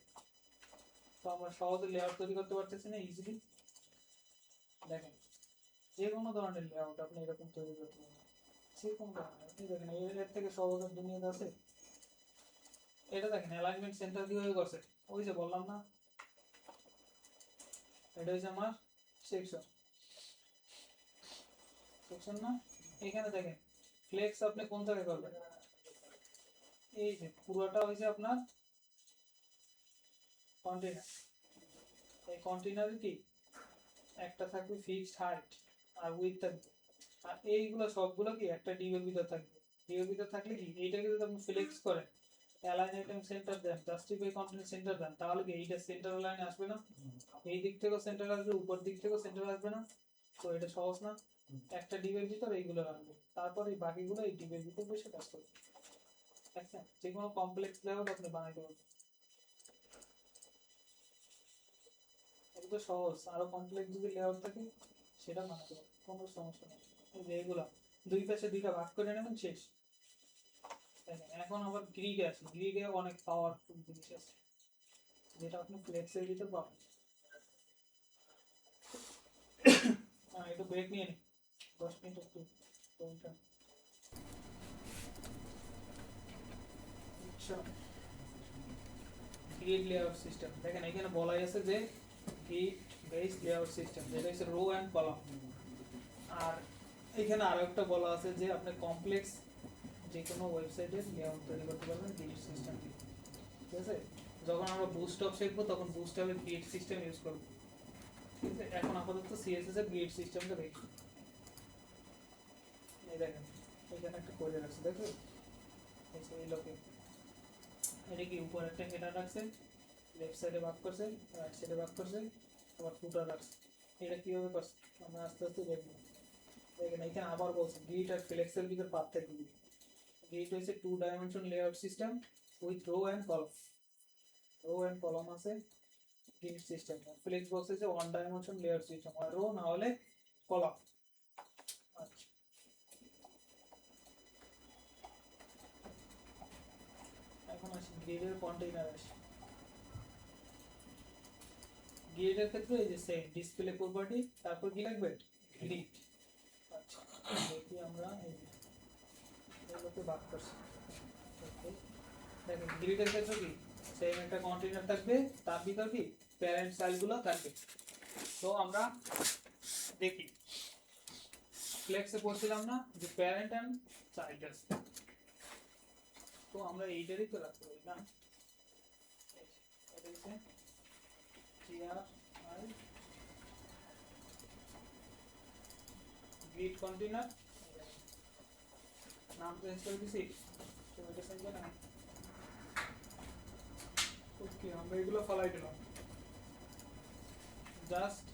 তো আমরা সহজে লেআউট তৈরি করতে পারতেছি না ইজিলি। দেখেন যে কোনো ধরনের লেআউট আপনি এরকম তৈরি করতে পারবেন, যে কোনো ধরনের। আপনি দেখেন এর থেকে সহজ আর দুনিয়াতে আছে। এটা দেখেন অ্যালাইনমেন্ট সেন্টার কিভাবে করছে, ওই যে বললাম না, এটা হচ্ছে আমার সেকশন, সেকশন না। এখানে দেখেন ফ্লেক্স আপনি কোন জায়গায় করবেন, এই যে পুরোটা হয়েছে আপনার কন্টেনার। এই কন্টেনারে কি একটা থাকবে ফিক্সড হাইট আর উইথ থাকবে, আর এইগুলো সবগুলো কি একটা ডিবের ভিতর থাকবে। ডিবের ভিতর থাকলে কি এইটাকে যদি আপনি ফ্লেক্স করেন, অ্যালাইন আইটেম সেন্টার দেন, জাস্টিফাই কন্টেন্ট সেন্টার দেন, তাহলে কি এইটা সেন্টার লাইনে আসবে না, এই দিক থেকেও সেন্টার আসবে, উপর দিক থেকেও সেন্টার আসবে না। তো এটা সহজ না, একটা ডিবের ভিতর এইগুলো রাখবে, তারপর এই বাকিগুলো এই ডিবের ভিতর বসে কাজ করবে। দেখছেন যে কোনো কমপ্লেক্স লেআউট আপনি বানাইতে পারবেন, এটা তো সহজ। আরো কমপ্লেক্স যদি লেআউট থাকে সেটা বানাতে পারবেন, কোনো সমস্যা নেই। এই যে এগুলো দুই পাশে দুইটা ভাগ করে নেবেন, শেষ। দেখেন এখন আবার গ্রিডে আছে, গ্রিডে অনেক পাওয়ারফুল জিনিস আছে যেটা আপনি ফ্লেক্সের ভিতর পাবেন। একটু ব্রেক নিয়ে নিন, 10 মিনিট একটু ফোনটা। আচ্ছা, গ্রিড লেআউট সিস্টেম দেখেন এখানে বলাই আছে যে গ্রিড বেস লেআউট সিস্টেম, যেটা হচ্ছে রো অ্যান্ড কলাম। আর এখানে আরো একটা বলা আছে যে আপনি কমপ্লেক্স যে কোনো ওয়েবসাইটের লেআউট তৈরি করতে পারবেন গ্রিড সিস্টেম দিয়ে, ঠিক আছে। যখন আমরা বুস্টআপ শিখবো তখন বুস্টআপের গ্রিড সিস্টেম ইউজ করবো, ঠিক আছে। এখন আপাতত সিএসএস এর গ্রিড সিস্টেমটা দেখি। এই দেখেন এখানে একটা করে রাখছে, দেখো এই লোকে এটা কি উপর একটা হেডার রাখছে, লেফট সাইডে ভাগ করছে, রাইট সাইডে ভাগ করছে, আবার ফুটার রাখছে। এটা কিভাবে করছে আমরা আস্তে আস্তে দেখবো। দেখেন এখানে আবার বলছে গ্রিড আর ফ্লেক্সের ভিতর পার্থক্য কি। গ্রিড হচ্ছে 2 dimension layout system with rho and column, rho and column আছে গ্রিড সিস্টেম। ফ্লেক্স বক্স হচ্ছে 1 ডাইমেনশন লেআউট সিস্টেম, আর রো না হলে কলাম। আচ্ছা, এখন আসি গ্রিডের কন্টেইনার আসি। গ্রিডের ক্ষেত্রে এই যে সেম ডিসপ্লে প্রপার্টি, তারপর কি লাগবে গ্রিড। আচ্ছা দেখি আমরা এই যে এগুলোকে ভাগ করছি। Okay, দেখেন গ্রিডের ক্ষেত্রে কি সেম একটা কন্টেইনার থাকবে, তার ভিতর কি প্যারেন্ট চাইল্ডগুলো থাকবে। তো আমরা দেখি ফ্লেক্সে পড়ছিলাম না যে প্যারেন্ট এন্ড চাইল্ড আছে, তো আমরা এইটারই তো রাখতে পারি না। এটা হচ্ছে GRI গ্রিড কন্টেইনার, নাম চেঞ্জ করে দিছি, তো এটা চেঞ্জ না। ওকে আমরা এগুলো ফলাই দিলাম, জাস্ট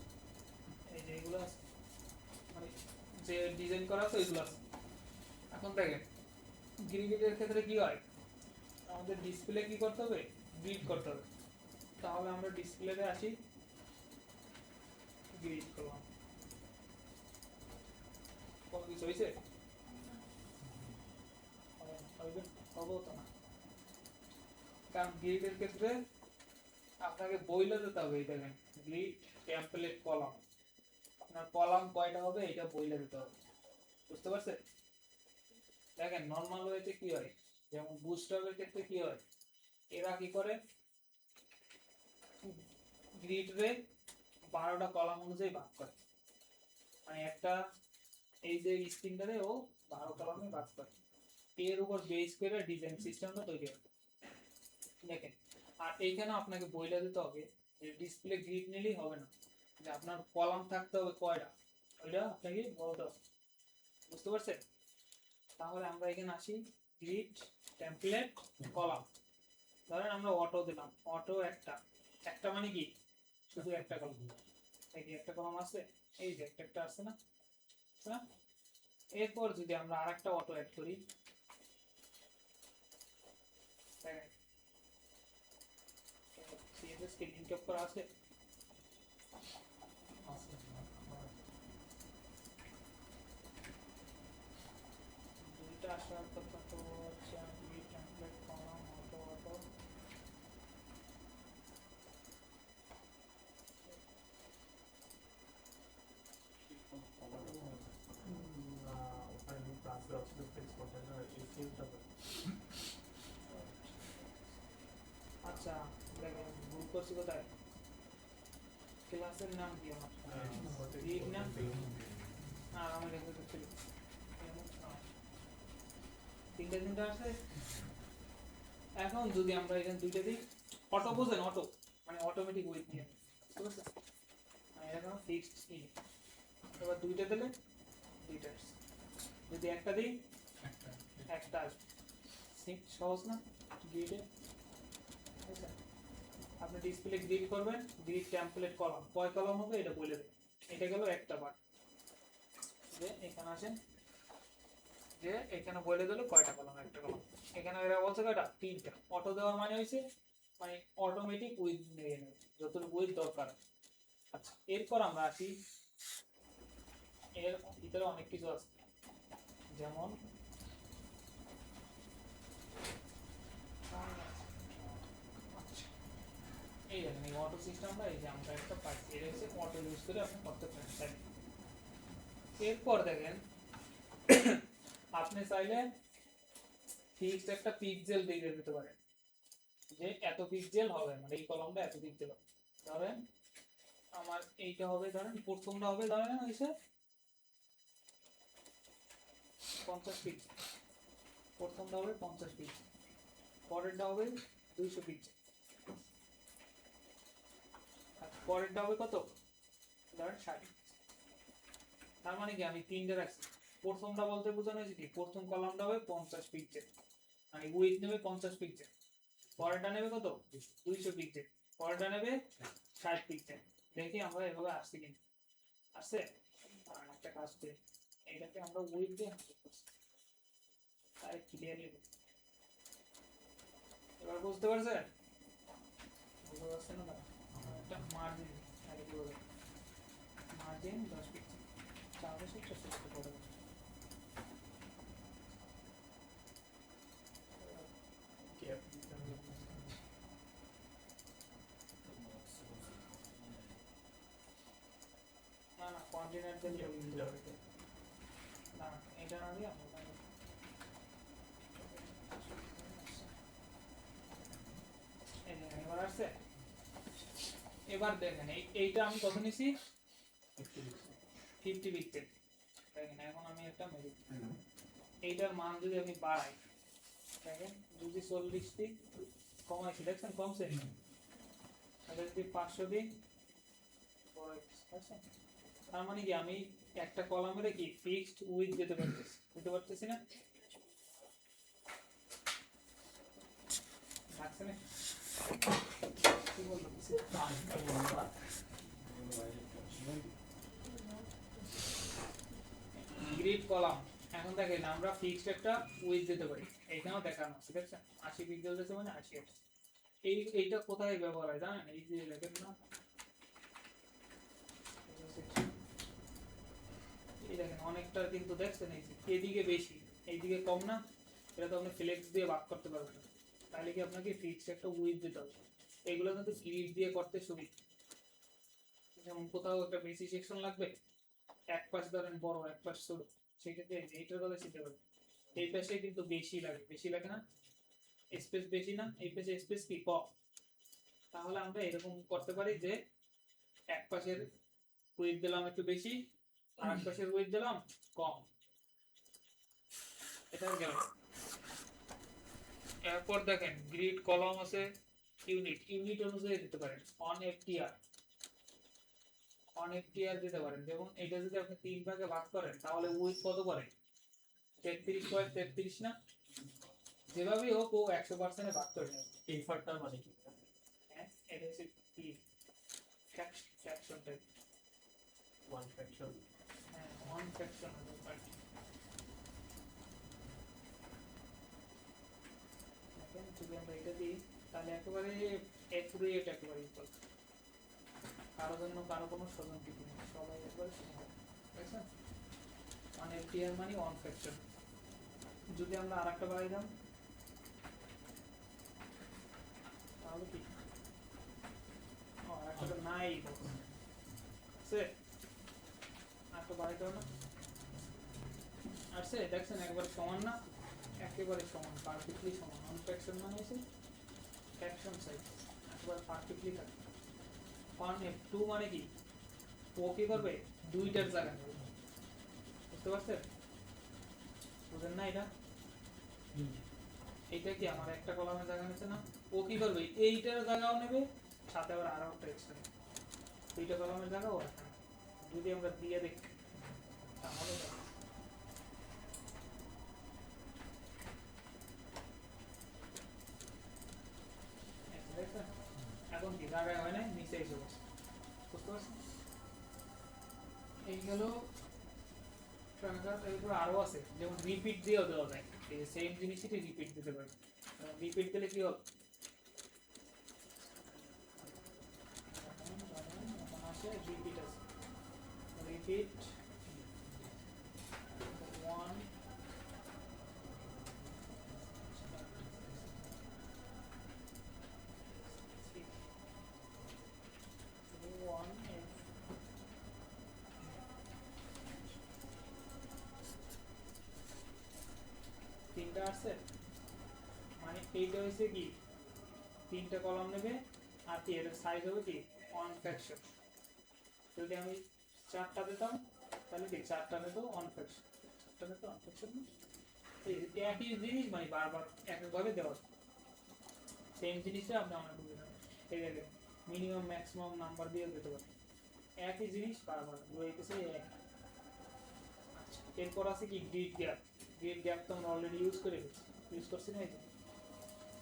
এই যে এগুলো আছে মানে যে ডিজাইন করা আছে এগুলো আছে। এখন দেখেন গ্রিডের ক্ষেত্রে কি হয়, আমাদের ডিসপ্লে কি করতে হবে, গ্রিড করতে হবে। তাহলে আমরা ডিসপ্লেতে আসি, গ্রিড করলাম, কোনো কিছু হয়েছে হবো তো না, কারণ গ্রিডের ক্ষেত্রে আপনাকে বইলে দিতে হবে। এই দেখেন গ্রিড টেমপ্লেট কলাম, আপনার কলাম কয়টা হবে এটা বইলে দিতে হবে, বুঝতে পারছেন। দেখেন নর্মাল ওয়েতে কি হয়, যেমন বুস্টআপের ক্ষেত্রে কি হয়, এরা কি করে গ্রিড রে 12টা কলাম অনুযায়ী ভাগ করে, মানে একটা এই যে স্ক্রিনটারে ও 12 কলামে ভাগ করে, এর উপর বেস করে ডিজাইন সিস্টেমটা তৈরি হয়। দেখেন আর এইখানে আপনাকে বইলে দিতে হবে যে ডিসপ্লে গ্রিড নিলেই হবে না, যে আপনার কলাম থাকতে হবে কয়টা, ওইটা আপনাকে বলতে হবে, বুঝতে পারছেন। তাহলে আমরা এখানে আসি গ্রিড টেমপ্লেট কলাম। ধরেন আমরা অটো দিলাম, অটো একটা, একটা মানে কি শুধু একটা কলাম, এই যে একটা কলাম আছে, এই যে একটা আছে না, আছে না। এরপর যদি আমরা আরেকটা অটো অ্যাড করি, সিএসএস কে লিংক আপ করা আছে, আছে না আমার দুইটা আসার কথা তো হচ্ছে আমি টেমপ্লেট কলাম অটো অটো ওখানে ক্লাসে অপশন ফিক্স করতে না এই সিমটা আচ্ছা দেখেন ভুল করছি কোথায় ক্লাসের নাম কি আমার রিড না আর আমার রেকর্ড ছিল তিনটা আছে এখন যদি আমরা এখানে দুইটা দিই অটো বোঝেন অটো মানে অটোমেটিক ওয়েট নিয়ে বুঝতে পারছেন মানে এখন ফিক্সড ই এবার দুইটা দিলে দুইটা আসছে যদি একটা দিই একটা একটা আসবে সহজ না গ্রিডে আচ্ছা আপনি ডিসপ্লে গ্রিড করবেন গ্রিড টেমপ্লেট কলাম কয় কলাম হবে এটা বলে দেবেন এটা গেল একটা পার্ট যে এখানে আসেন যে এখানে বলে দিল কয়টা কলাম একটা কলাম এখানে এরা বলছে কয়টা তিনটা অটো দেওয়ার মানে হইছে মানে অটোমেটিক উইথ নিয়ে নেবে যতটুকু উইথ দরকার আচ্ছা এরপর আমরা আসি এর ভিতরে অনেক কিছু আছে যেমন এই দেখেন এই অটো সিস্টেমটা এই যে আমরা একটা পাইছি এটা হচ্ছে অটো ইউজ করে আপনি করতে পারেন তাই এরপর দেখেন আপনি চাইলে ফিক্সড একটা পিক্সেল দিয়ে দিতে পারেন যে এত পিক্সেল হবে মানে এই কলমটা এত পিক্সেল হবে ধরেন আমার এইটা হবে ধরেন প্রথমটা হবে ধরেন হইছে 50 পিক্সেল প্রথমটা হবে 50 পিক্সেল পরেরটা হবে 200 পিক্সেল আর পরেরটা হবে কত ধরেন 60 তার মানে কি আমি তিনটে রাখছি প্রথমটা বলতে বোঝানো হয়েছে কি প্রথম কলামটা হবে 50 পিক্সেল মানে উইথ নেবে 50 পিক্সেল পরেরটা নেবে কত 200 পিক্সেল পরেরটা নেবে 60 পিক্সেল দেখি আমরা এভাবে আসছি কিনা আসছে আর একটা কাজ করি এটাকে আমরা উইথ দিয়ে তাই ক্লিয়ারলি এবার বুঝতে পারছেন বুঝতে পারছেন না একটা মার্জিন আগে বলে মার্জিন 10 পিক্সেল চাপে সেটা শেষ করে দেবো গ্যাপ না না কন্টিনেন্ট দিলে না এটা না দিয়ে আমরা এই দেখেন এবার আসছে এবার দেখেন এইটা আমি কত নিছি 50 পিক্সেল দেখেন এখন আমি একটা মেরে এইটার মান যদি আমি বাড়াই দেখেন যদি 40 দিই কমাইছি দেখছেন কমছে এটা যদি 500 দিই বড় হচ্ছে তার মানে কি আমি একটা কলামের কি ফিক্সড উইথ দিতে পারতেছি বুঝতে পারতেছি না লাগছে না কি বলবো গ্রিড কলাম এখন দেখেন আমরা ফিক্সড একটা উইথ দিতে পারি এইখানেও দেখানো আছে দেখছেন 80 পিক্সেল দিতে মানে 80 আছে এইটা কোথায় ব্যবহার হয় জানেন এই যে দেখেন না এই দেখেন অনেকটা কিন্তু দেখছেন এই যে এদিকে বেশি এইদিকে কম না এটা তো আপনি ফ্লেক্স দিয়ে ভাগ করতে পারবেন না তাহলে কি আপনাকে ফিক্সড একটা উইথ দিতে হবে এগুলো কিন্তু গ্রিড দিয়ে করতে সুবিধা যেমন কোথাও একটা বেশি সেকশন লাগবে এক পাশ ধরেন বড় এক পাশ ছোট সেক্ষেত্রে এইটার কথা চিন্তা করবেন এই পাশে কিন্তু বেশি লাগে না স্পেস বেশি না এই পাশে স্পেস কি কম তাহলে আমরা এরকম করতে পারি যে এক পাশের উইথ দিলাম একটু বেশি আর এক পাশের উইথ দিলাম কম এটা গেল এরপর দেখেন গ্রিড কলাম আছে ইউনিট অনুযায়ী দিতে পারেন অন এফটিআর দিতে পারেন যেমন এটা যদি আপনি 3 ভাগে ভাগ করেন তাহলে উইথ কত করে 33.33 না যেভাবেই হোক ও 100% এ ভাগ করে নেবে এই ফারটা মানে কি হ্যাঁ এটা হচ্ছে কি ফ্র্যাকশন টাইপ ওয়ান ফ্র্যাকশন হ্যাঁ ওয়ান ফ্র্যাকশন এখন যদি আমরা এটা দিই তাহলে একেবারে অ্যাকুরেট একেবারে ইকুয়াল কারো জন্য কারো কোনো স্বজন প্রীতি নেই, সবাই একবার সমান, বুঝছেন? মানে টিয়ার মানে ওয়ান ফ্যাক্টর। যদি আমরা আরেকটা বাড়াই দাম তাহলে কি ও আরেকটা নাই সে আরেকটা বাড়াই দাও না, আসছে দেখছেন একবার সমান না, একেবারে সমান, পারফেক্টলি সমান। ওয়ান ফ্যাক্টর মানে হচ্ছে ফ্যাকশন সাইজ একবার পারফেক্টলি থাকে। ওয়ান এফ টু মানে কি ও কি করবে দুইটার জায়গা নেবে, বুঝতে পারছেন? বুঝেন না এটা? এইটা কি আমার একটা কলামের জায়গা নিচ্ছে না, ও কি করবে এইটার জায়গাও নেবে, সাথে আবার আরো একটা এক্সট্রা দুইটা কলামের জায়গা ও রাখবে। যদি আমরা দিয়ে দেখি তাহলে দেখো। দেখছেন? এখন কি জায়গায় হয় না, নিচে এসে বসে, বুঝতে পারছেন? এই গেল ট্রান্সফার। এরপর আরো আছে, যেমন রিপিট দিয়েও দেওয়া যায়, এই সেম জিনিসই রিপিট দিতে পারি। রিপিট দিলে কি হবে, এখন আসে রিপিট আছে, রিপিট 1 তিনটা আসছে, মানে এইটা হয়েছে কি তিনটা কলাম নেবে, আর কি এর সাইজ হবে কি ওয়ান ফ্র্যাকশন। যদি আমি চারটা দিতাম তাহলে কি চারটা নিত ওয়ান ফ্র্যাকশন, চারটা নিত ওয়ান ফ্র্যাকশন। একই জিনিস মানে বারবার একভাবে দেওয়া, সেম জিনিসটা আপনি আমরা বুঝে নেবেন। এই দেখেন মিনিমাম ম্যাক্সিমাম নাম্বার দিয়ে দিতে পারি, একই জিনিস বারবার রয়েছে এক। আচ্ছা, এরপর আছে কি গ্রিড গ্যাপ। গ্রিড গ্যাপ তো আমরা অলরেডি ইউজ করে ফেলছি, ইউজ করছি না, এই যে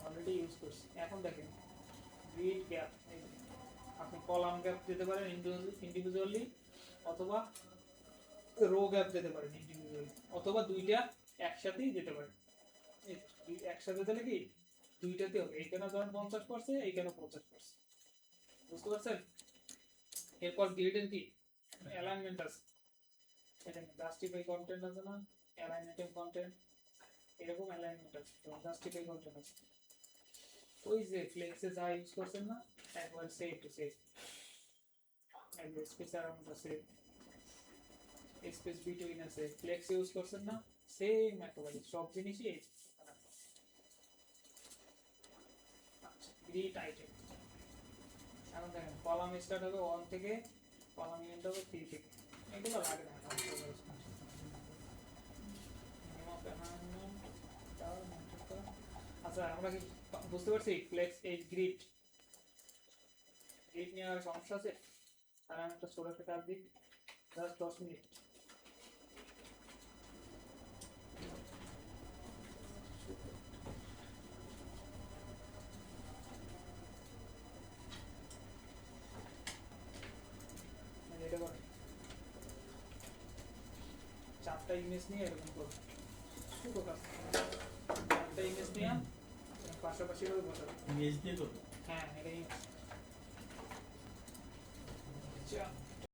অলরেডি ইউজ করছি। এখন দেখেন গ্রিড গ্যাপ, আপনি কলাম গ্যাপ দিতে পারেন ইন্ডিভিজুয়ালি, অথবা রো গ্যাপ দিতে পারেন ইন্ডিভিজুয়ালি, অথবা দুইটা একসাথেই দিতে পারেন। একসাথে দিলে কি দুইটাতে হবে, এইখানে ধরেন 50%, এইখানে 50%, বুঝতে পারছেন? এরপর গ্রিডের কি অ্যালাইনমেন্ট আছে, জাস্টিফাই কন্টেন্ট আছে না, অ্যালাইনমেন্ট কন্টেন্ট, এরকম অ্যালাইনমেন্ট আছে, জাস্টিফাই কন্টেন্ট আছে। ওই যে ফ্লেক্সে যা ইউজ করছেন না, একবার সেভ টু সেভ, একবার স্পেস অ্যারাউন্ড আছে, স্পেস বিটুইন আছে, ফ্লেক্স ইউজ করছেন না, সেম একেবারে সব জিনিসই এই গ্রিড আইটেম। এখন দেখেন কলাম স্টার্ট হবে 1 থেকে, কলাম এন্ড হবে 3 থেকে, এগুলো লাগে না। আচ্ছা আমরা কি বুঝতে পারছি ফ্লেক্স এই গ্রিড নিয়ে আর সমস্যা আছে? আর আমি একটা ছোট একটা কাজ দিই, জাস্ট 10 মিনিট। এটা করে 4টা ইমেজ নিয়ে এরকম করবো, ছোট কাজ। 4টা ইমেজ নিয়ে পাশাপাশি ভাবে বসাবো। ইমেজ দিয়ে করবো। হ্যাঁ এটাই। আচ্ছা